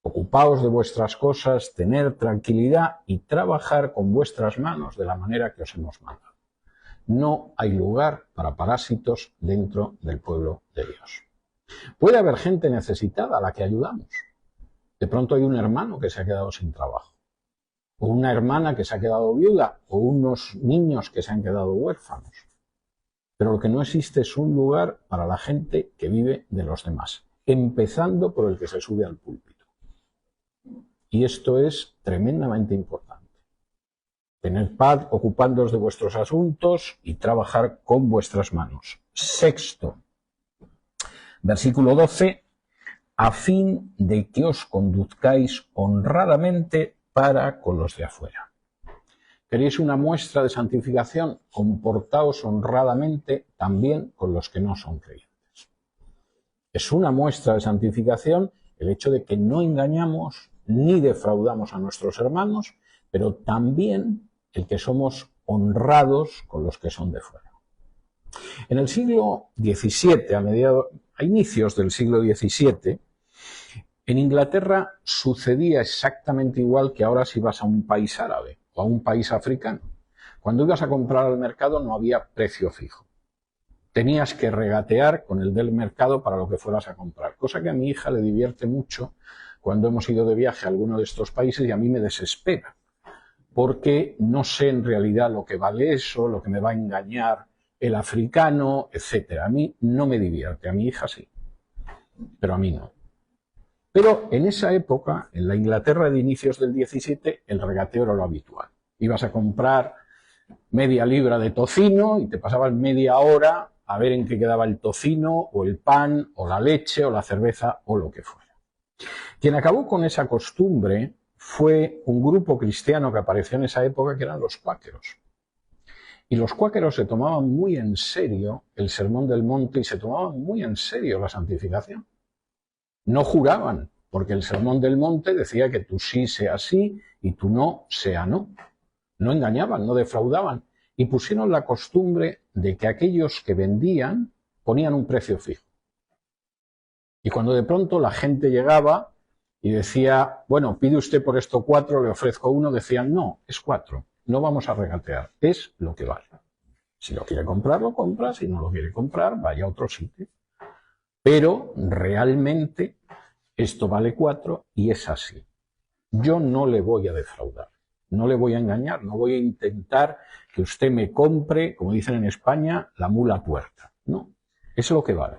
Ocupaos de vuestras cosas, tener tranquilidad y trabajar con vuestras manos de la manera que os hemos mandado. No hay lugar para parásitos dentro del pueblo de Dios. Puede haber gente necesitada a la que ayudamos. De pronto hay un hermano que se ha quedado sin trabajo, o una hermana que se ha quedado viuda, o unos niños que se han quedado huérfanos. Pero lo que no existe es un lugar para la gente que vive de los demás, empezando por el que se sube al púlpito. Y esto es tremendamente importante. Tener paz, ocupándoos de vuestros asuntos y trabajar con vuestras manos. Sexto, versículo 12, a fin de que os conduzcáis honradamente para con los de afuera. ¿Queréis una muestra de santificación? Comportaos honradamente también con los que no son creyentes. Es una muestra de santificación el hecho de que no engañamos ni defraudamos a nuestros hermanos, pero también el que somos honrados con los que son de fuera. En el siglo XVII, a inicios del siglo XVII, en Inglaterra sucedía exactamente igual que ahora si vas a un país árabe o a un país africano. Cuando ibas a comprar al mercado no había precio fijo. Tenías que regatear con el del mercado para lo que fueras a comprar, cosa que a mi hija le divierte mucho cuando hemos ido de viaje a alguno de estos países y a mí me desespera, porque no sé en realidad lo que vale eso, lo que me va a engañar el africano, etc. A mí no me divierte, a mi hija sí, pero a mí no. Pero en esa época, en la Inglaterra de inicios del 17, el regateo era lo habitual. Ibas a comprar media libra de tocino y te pasabas media hora a ver en qué quedaba el tocino, o el pan, o la leche, o la cerveza, o lo que fuera. Quien acabó con esa costumbre fue un grupo cristiano que apareció en esa época, que eran los cuáqueros. Y los cuáqueros se tomaban muy en serio el Sermón del Monte y se tomaban muy en serio la santificación. No juraban, porque el Sermón del Monte decía que tú sí sea sí y tú no sea no. No engañaban, no defraudaban. Y pusieron la costumbre de que aquellos que vendían ponían un precio fijo. Y cuando de pronto la gente llegaba y decía, bueno, pide usted por esto 4, le ofrezco 1, decían, no, es 4, no vamos a regatear, es lo que vale. Si lo quiere comprar, lo compra, si no lo quiere comprar, vaya a otro sitio. Pero realmente esto vale 4 y es así. Yo no le voy a defraudar, no le voy a engañar, no voy a intentar que usted me compre, como dicen en España, la mula tuerta. No, es lo que vale.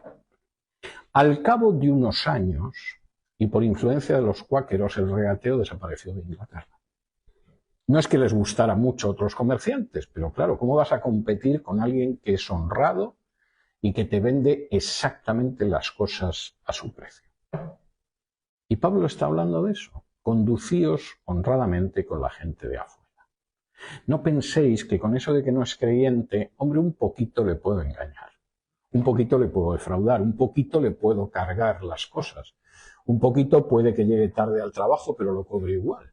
Al cabo de unos años, y por influencia de los cuáqueros, el regateo desapareció de Inglaterra. No es que les gustara mucho a otros comerciantes, pero claro, ¿cómo vas a competir con alguien que es honrado y que te vende exactamente las cosas a su precio? Y Pablo está hablando de eso. Conducíos honradamente con la gente de afuera. No penséis que con eso de que no es creyente, hombre, un poquito le puedo engañar, un poquito le puedo defraudar, un poquito le puedo cargar las cosas, un poquito puede que llegue tarde al trabajo, pero lo cobre igual.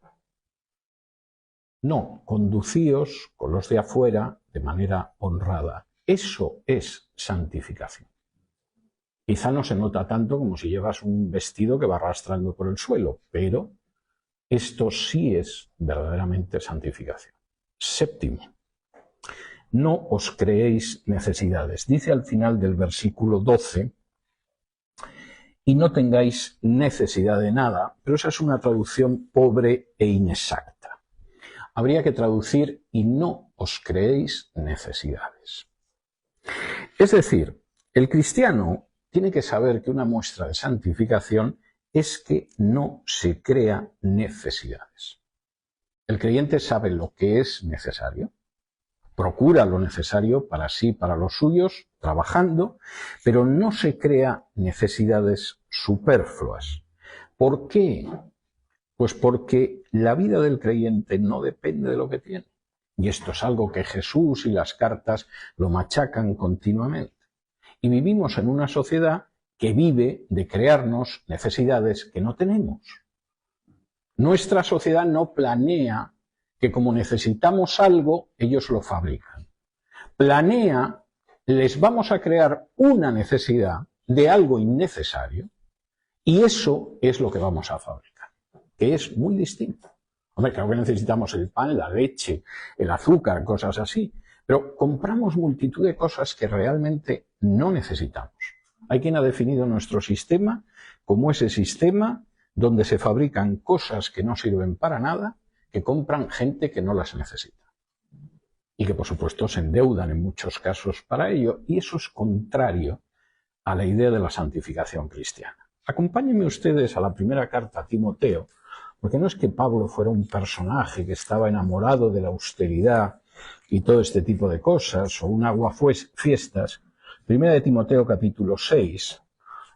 No, conducíos con los de afuera de manera honrada. Eso es santificación. Quizá no se nota tanto como si llevas un vestido que va arrastrando por el suelo, pero esto sí es verdaderamente santificación. Séptimo, no os creéis necesidades. Dice al final del versículo 12, y no tengáis necesidad de nada, pero esa es una traducción pobre e inexacta. Habría que traducir, y no os creéis necesidades. Es decir, el cristiano tiene que saber que una muestra de santificación es que no se crea necesidades. El creyente sabe lo que es necesario, procura lo necesario para sí, para los suyos, trabajando, pero no se crea necesidades superfluas. ¿Por qué? Pues porque la vida del creyente no depende de lo que tiene. Y esto es algo que Jesús y las cartas lo machacan continuamente. Y vivimos en una sociedad que vive de crearnos necesidades que no tenemos. Nuestra sociedad no planea que como necesitamos algo, ellos lo fabrican. Planea, les vamos a crear una necesidad de algo innecesario y eso es lo que vamos a fabricar, que es muy distinto. Hombre, claro que necesitamos el pan, la leche, el azúcar, cosas así, pero compramos multitud de cosas que realmente no necesitamos. Hay quien ha definido nuestro sistema como ese sistema donde se fabrican cosas que no sirven para nada, que compran gente que no las necesita. y que por supuesto se endeudan en muchos casos para ello, y eso es contrario a la idea de la santificación cristiana. Acompáñenme ustedes a la primera carta a Timoteo, porque no es que Pablo fuera un personaje que estaba enamorado de la austeridad y todo este tipo de cosas, o un aguafiestas, primera de Timoteo capítulo 6,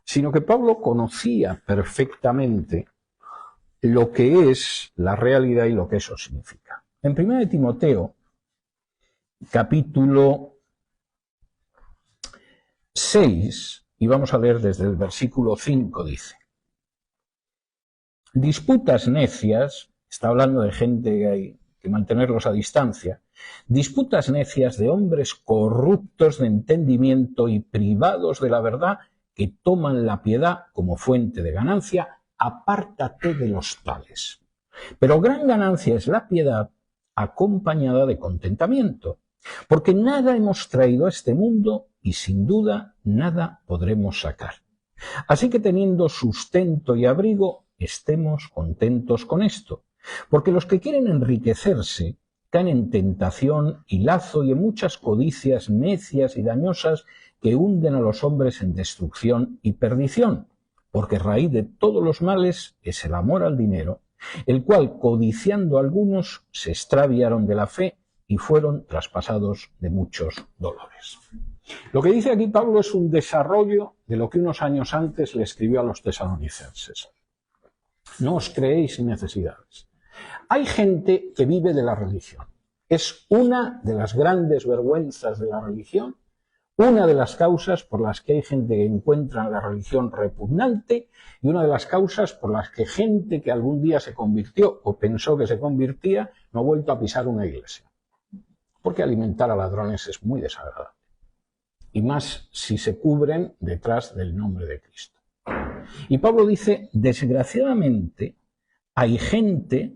sino que Pablo conocía perfectamente lo que es la realidad y lo que eso significa. En primera de Timoteo capítulo 6, y vamos a leer desde el versículo 5, dice: disputas necias, está hablando de gente que hay que mantenerlos a distancia, disputas necias de hombres corruptos de entendimiento y privados de la verdad, que toman la piedad como fuente de ganancia. Apártate de los tales. Pero gran ganancia es la piedad acompañada de contentamiento, porque nada hemos traído a este mundo y sin duda nada podremos sacar. Así que teniendo sustento y abrigo, estemos contentos con esto, porque los que quieren enriquecerse caen en tentación y lazo y en muchas codicias necias y dañosas que hunden a los hombres en destrucción y perdición, porque raíz de todos los males es el amor al dinero, el cual, codiciando algunos, se extraviaron de la fe y fueron traspasados de muchos dolores. Lo que dice aquí Pablo es un desarrollo de lo que unos años antes le escribió a los tesalonicenses. No os creéis sin necesidades. Hay gente que vive de la religión. Es una de las grandes vergüenzas de la religión, una de las causas por las que hay gente que encuentra la religión repugnante y una de las causas por las que gente que algún día se convirtió o pensó que se convertía no ha vuelto a pisar una iglesia. Porque alimentar a ladrones es muy desagradable. Y más si se cubren detrás del nombre de Cristo. Y Pablo dice, desgraciadamente, hay gente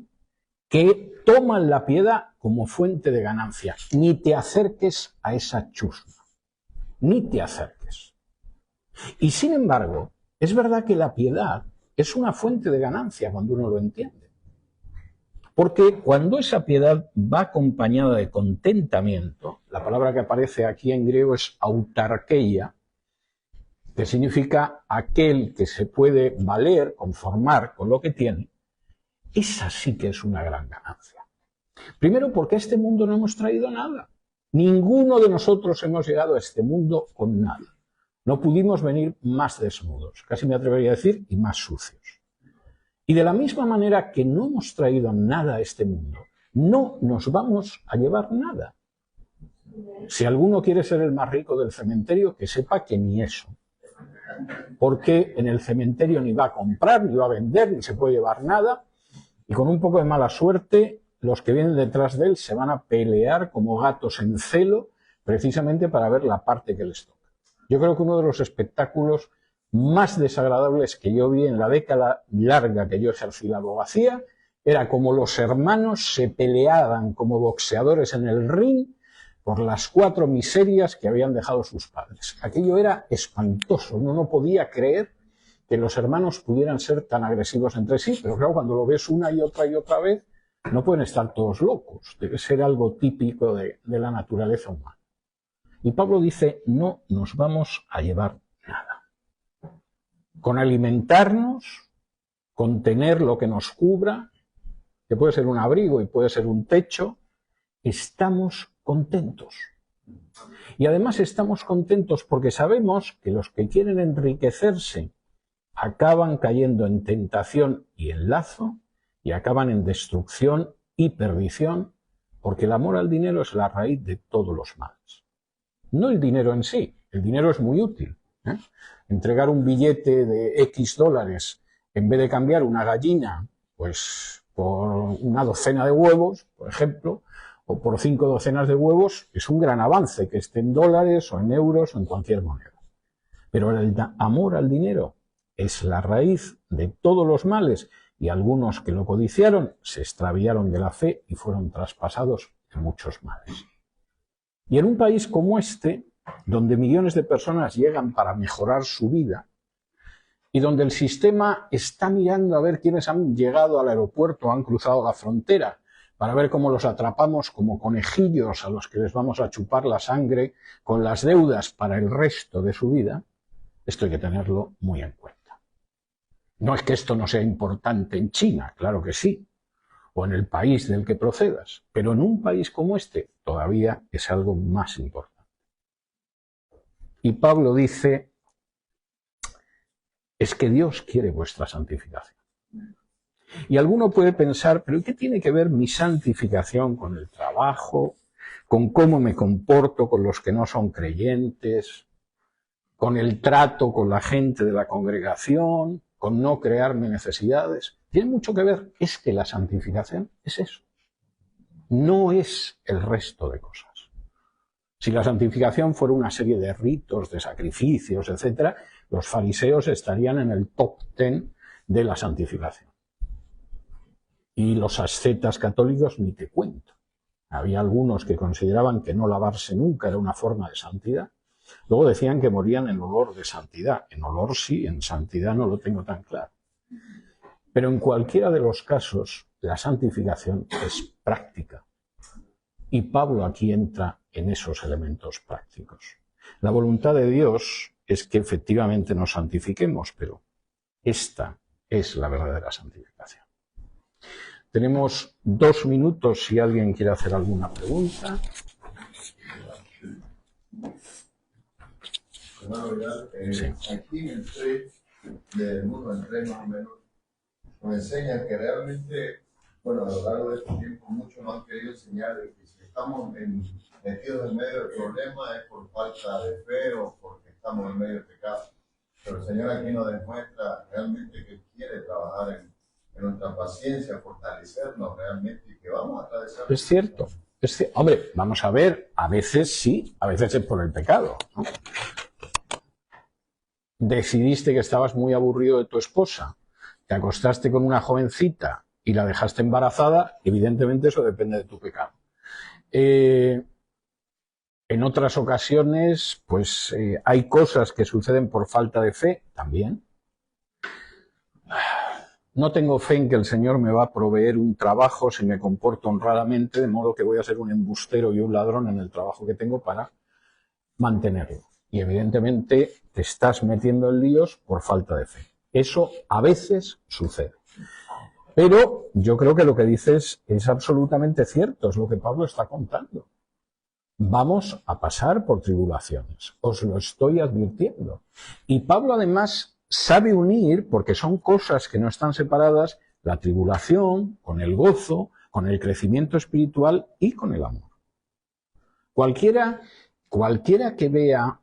que toman la piedad como fuente de ganancia. Ni te acerques a esa chusma. Ni te acerques. Y sin embargo, es verdad que la piedad es una fuente de ganancia cuando uno lo entiende. Porque cuando esa piedad va acompañada de contentamiento, la palabra que aparece aquí en griego es autarkeia, que significa aquel que se puede valer, conformar con lo que tiene, esa sí que es una gran ganancia. Primero porque a este mundo no hemos traído nada. Ninguno de nosotros hemos llegado a este mundo con nada. No pudimos venir más desnudos, casi me atrevería a decir, y más sucios. Y de la misma manera que no hemos traído nada a este mundo, no nos vamos a llevar nada. Si alguno quiere ser el más rico del cementerio, que sepa que ni eso. Porque en el cementerio ni va a comprar, ni va a vender, ni se puede llevar nada. Y con un poco de mala suerte, los que vienen detrás de él se van a pelear como gatos en celo, precisamente para ver la parte que les toca. Yo creo que uno de los espectáculos más desagradables que yo vi en la década larga que yo ejercí la abogacía era como los hermanos se peleaban como boxeadores en el ring por las 4 miserias que habían dejado sus padres. Aquello era espantoso, uno no podía creer que los hermanos pudieran ser tan agresivos entre sí, pero claro, cuando lo ves una y otra vez, no pueden estar todos locos, debe ser algo típico de la naturaleza humana. Y Pablo dice, no nos vamos a llevar nada. Con alimentarnos, con tener lo que nos cubra, que puede ser un abrigo y puede ser un techo, estamos contentos. Y además estamos contentos porque sabemos que los que quieren enriquecerse acaban cayendo en tentación y en lazo y acaban en destrucción y perdición, porque el amor al dinero es la raíz de todos los males. No el dinero en sí, el dinero es muy útil. Entregar un billete de X dólares en vez de cambiar una gallina, pues por una docena de huevos, por ejemplo, o por 5 docenas de huevos, es un gran avance, que esté en dólares o en euros o en cualquier moneda. Pero el amor al dinero es la raíz de todos los males, y algunos que lo codiciaron se extraviaron de la fe y fueron traspasados de muchos males. Y en un país como este, donde millones de personas llegan para mejorar su vida, y donde el sistema está mirando a ver quiénes han llegado al aeropuerto o han cruzado la frontera, para ver cómo los atrapamos como conejillos a los que les vamos a chupar la sangre con las deudas para el resto de su vida, esto hay que tenerlo muy en cuenta. No es que esto no sea importante en China, claro que sí, o en el país del que procedas, pero en un país como este todavía es algo más importante. Y Pablo dice, es que Dios quiere vuestra santificación. Y alguno puede pensar, pero ¿qué tiene que ver mi santificación con el trabajo, con cómo me comporto con los que no son creyentes, con el trato con la gente de la congregación, con no crearme necesidades? Tiene mucho que ver. Es que la santificación es eso. No es el resto de cosas. Si la santificación fuera una serie de ritos, de sacrificios, etc., los fariseos estarían en el top 10 de la santificación. Y los ascetas católicos ni te cuento. Había algunos que consideraban que no lavarse nunca era una forma de santidad. Luego decían que morían en olor de santidad. En olor sí, en santidad no lo tengo tan claro. Pero en cualquiera de los casos, la santificación es práctica. Y Pablo aquí entra en esos elementos prácticos. La voluntad de Dios es que efectivamente nos santifiquemos, pero esta es la verdadera santificación. Tenemos 2 minutos si alguien quiere hacer alguna pregunta. Sí. Aquí en el 3, del 1 al 3 más o menos, nos enseña que realmente, bueno, a lo largo de este tiempo muchos nos han querido enseñar de que si estamos metidos en medio del problema es por falta de fe o porque estamos en medio del pecado. Pero el Señor aquí nos demuestra realmente que quiere trabajar en nuestra paciencia, fortalecernos realmente y que vamos a atravesar. Es cierto. Hombre, vamos a ver, a veces sí, a veces es por el pecado, ¿no? Decidiste que estabas muy aburrido de tu esposa, te acostaste con una jovencita y la dejaste embarazada, evidentemente eso depende de tu pecado. En otras ocasiones, pues hay cosas que suceden por falta de fe, también. No tengo fe en que el Señor me va a proveer un trabajo si me comporto honradamente, de modo que voy a ser un embustero y un ladrón en el trabajo que tengo para mantenerlo. Y evidentemente te estás metiendo en líos por falta de fe. Eso a veces sucede. Pero yo creo que lo que dices es absolutamente cierto, es lo que Pablo está contando. Vamos a pasar por tribulaciones, os lo estoy advirtiendo. Y Pablo además sabe unir, porque son cosas que no están separadas, la tribulación con el gozo, con el crecimiento espiritual y con el amor. Cualquiera que vea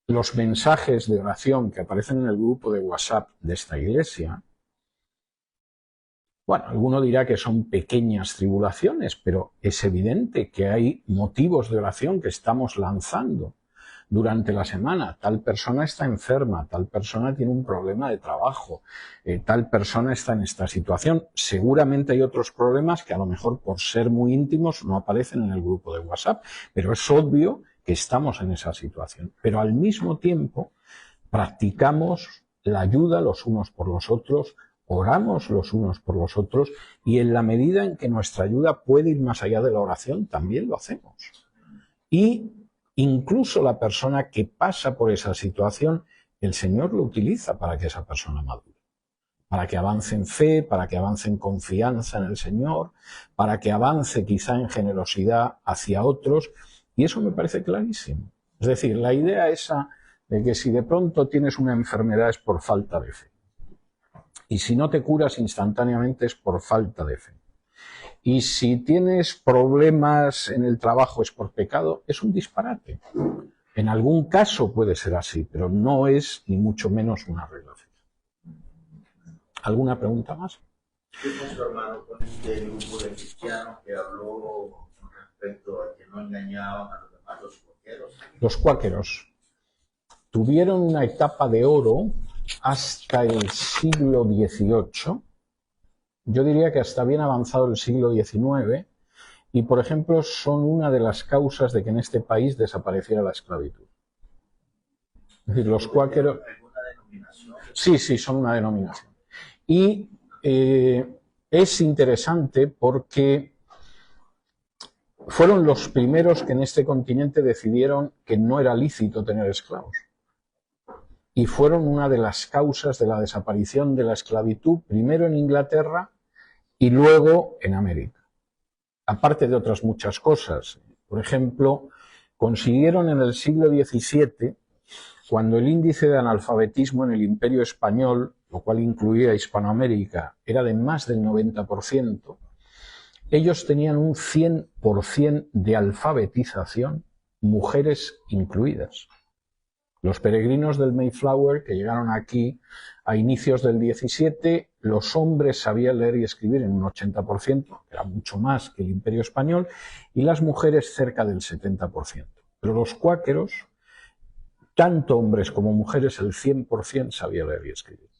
los mensajes de oración que aparecen en el grupo de WhatsApp de esta iglesia, bueno, alguno dirá que son pequeñas tribulaciones, pero es evidente que hay motivos de oración que estamos lanzando durante la semana. Tal persona está enferma, tal persona tiene un problema de trabajo, tal persona está en esta situación. Seguramente hay otros problemas que a lo mejor por ser muy íntimos no aparecen en el grupo de WhatsApp, pero es obvio que estamos en esa situación. Pero al mismo tiempo practicamos la ayuda los unos por los otros, oramos los unos por los otros y en la medida en que nuestra ayuda puede ir más allá de la oración, también lo hacemos. Y incluso la persona que pasa por esa situación, el Señor lo utiliza para que esa persona madure, para que avance en fe, para que avance en confianza en el Señor, para que avance quizá en generosidad hacia otros, y eso me parece clarísimo. Es decir, la idea esa de que si de pronto tienes una enfermedad es por falta de fe, y si no te curas instantáneamente es por falta de fe. Y si tienes problemas en el trabajo es por pecado, es un disparate. En algún caso puede ser así, pero no es ni mucho menos una regla fija. ¿Alguna pregunta más? ¿Qué pasó, hermano, con este grupo de cristianos que habló con respecto a que no engañaban a los demás, los cuáqueros? Los cuáqueros tuvieron una etapa de oro hasta el siglo XVIII. Yo diría que hasta bien avanzado el siglo XIX, y por ejemplo son una de las causas de que en este país desapareciera la esclavitud. Es decir, los cuáqueros... ¿Alguna denominación? Sí, son una denominación. Y es interesante porque fueron los primeros que en este continente decidieron que no era lícito tener esclavos. Y fueron una de las causas de la desaparición de la esclavitud, primero en Inglaterra y luego en América. Aparte de otras muchas cosas. Por ejemplo, consiguieron en el siglo XVII, cuando el índice de analfabetismo en el Imperio Español, lo cual incluía Hispanoamérica, era de más del 90%, ellos tenían un 100% de alfabetización, mujeres incluidas. Los peregrinos del Mayflower que llegaron aquí a inicios del 17, los hombres sabían leer y escribir en un 80%, que era mucho más que el Imperio Español, y las mujeres cerca del 70%. Pero los cuáqueros, tanto hombres como mujeres, el 100% sabía leer y escribir.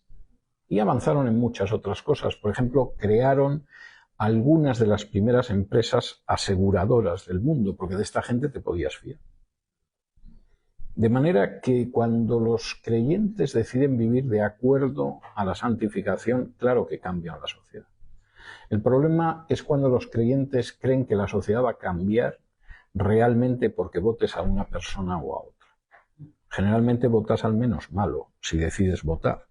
Y avanzaron en muchas otras cosas. Por ejemplo, crearon algunas de las primeras empresas aseguradoras del mundo, porque de esta gente te podías fiar. De manera que cuando los creyentes deciden vivir de acuerdo a la santificación, claro que cambian la sociedad. El problema es cuando los creyentes creen que la sociedad va a cambiar realmente porque votes a una persona o a otra. Generalmente votas al menos malo, si decides votar.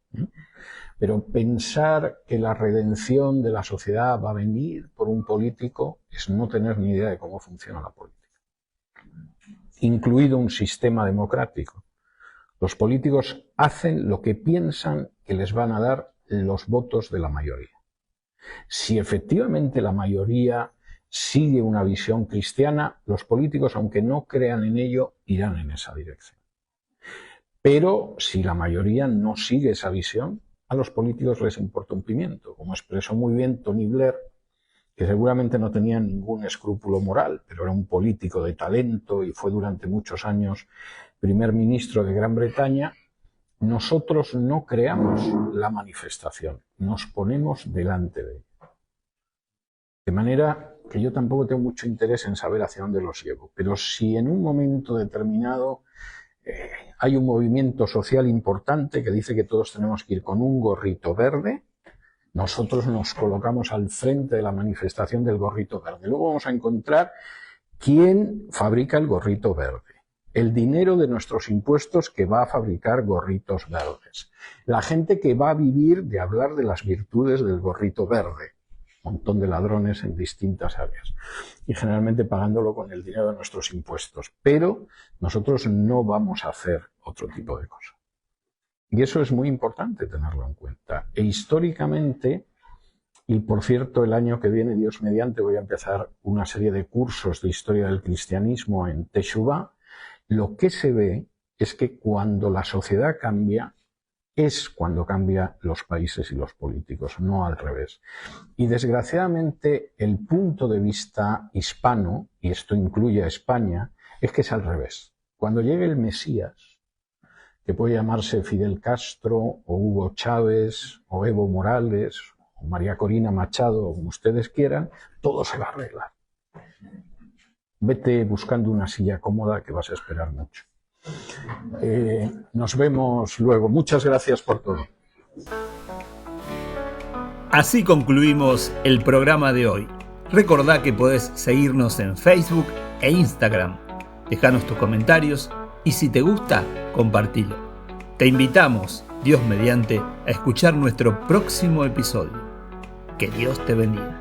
Pero pensar que la redención de la sociedad va a venir por un político es no tener ni idea de cómo funciona la política. Incluido un sistema democrático. Los políticos hacen lo que piensan que les van a dar los votos de la mayoría. Si efectivamente la mayoría sigue una visión cristiana, los políticos, aunque no crean en ello, irán en esa dirección. Pero si la mayoría no sigue esa visión, a los políticos les importa un pimiento, como expresó muy bien Tony Blair, que seguramente no tenía ningún escrúpulo moral, pero era un político de talento y fue durante muchos años primer ministro de Gran Bretaña. Nosotros no creamos la manifestación, nos ponemos delante de ella. De manera que yo tampoco tengo mucho interés en saber hacia dónde los llevo, pero si en un momento determinado hay un movimiento social importante que dice que todos tenemos que ir con un gorrito verde, nosotros nos colocamos al frente de la manifestación del gorrito verde. Luego vamos a encontrar quién fabrica el gorrito verde. El dinero de nuestros impuestos que va a fabricar gorritos verdes. La gente que va a vivir de hablar de las virtudes del gorrito verde. Un montón de ladrones en distintas áreas. Y generalmente pagándolo con el dinero de nuestros impuestos. Pero nosotros no vamos a hacer otro tipo de cosas. Y eso es muy importante tenerlo en cuenta. E históricamente, y por cierto, el año que viene, Dios mediante, voy a empezar una serie de cursos de historia del cristianismo en Teshuvá, lo que se ve es que cuando la sociedad cambia, es cuando cambian los países y los políticos, no al revés. Y desgraciadamente, el punto de vista hispano, y esto incluye a España, es que es al revés. Cuando llegue el Mesías, que puede llamarse Fidel Castro, o Hugo Chávez, o Evo Morales, o María Corina Machado, o como ustedes quieran, todo se va a arreglar. Vete buscando una silla cómoda que vas a esperar mucho. Nos vemos luego. Muchas gracias por todo. Así concluimos el programa de hoy. Recordá que podés seguirnos en Facebook e Instagram. Dejanos tus comentarios y si te gusta, compartilo. Te invitamos, Dios mediante, a escuchar nuestro próximo episodio. Que Dios te bendiga.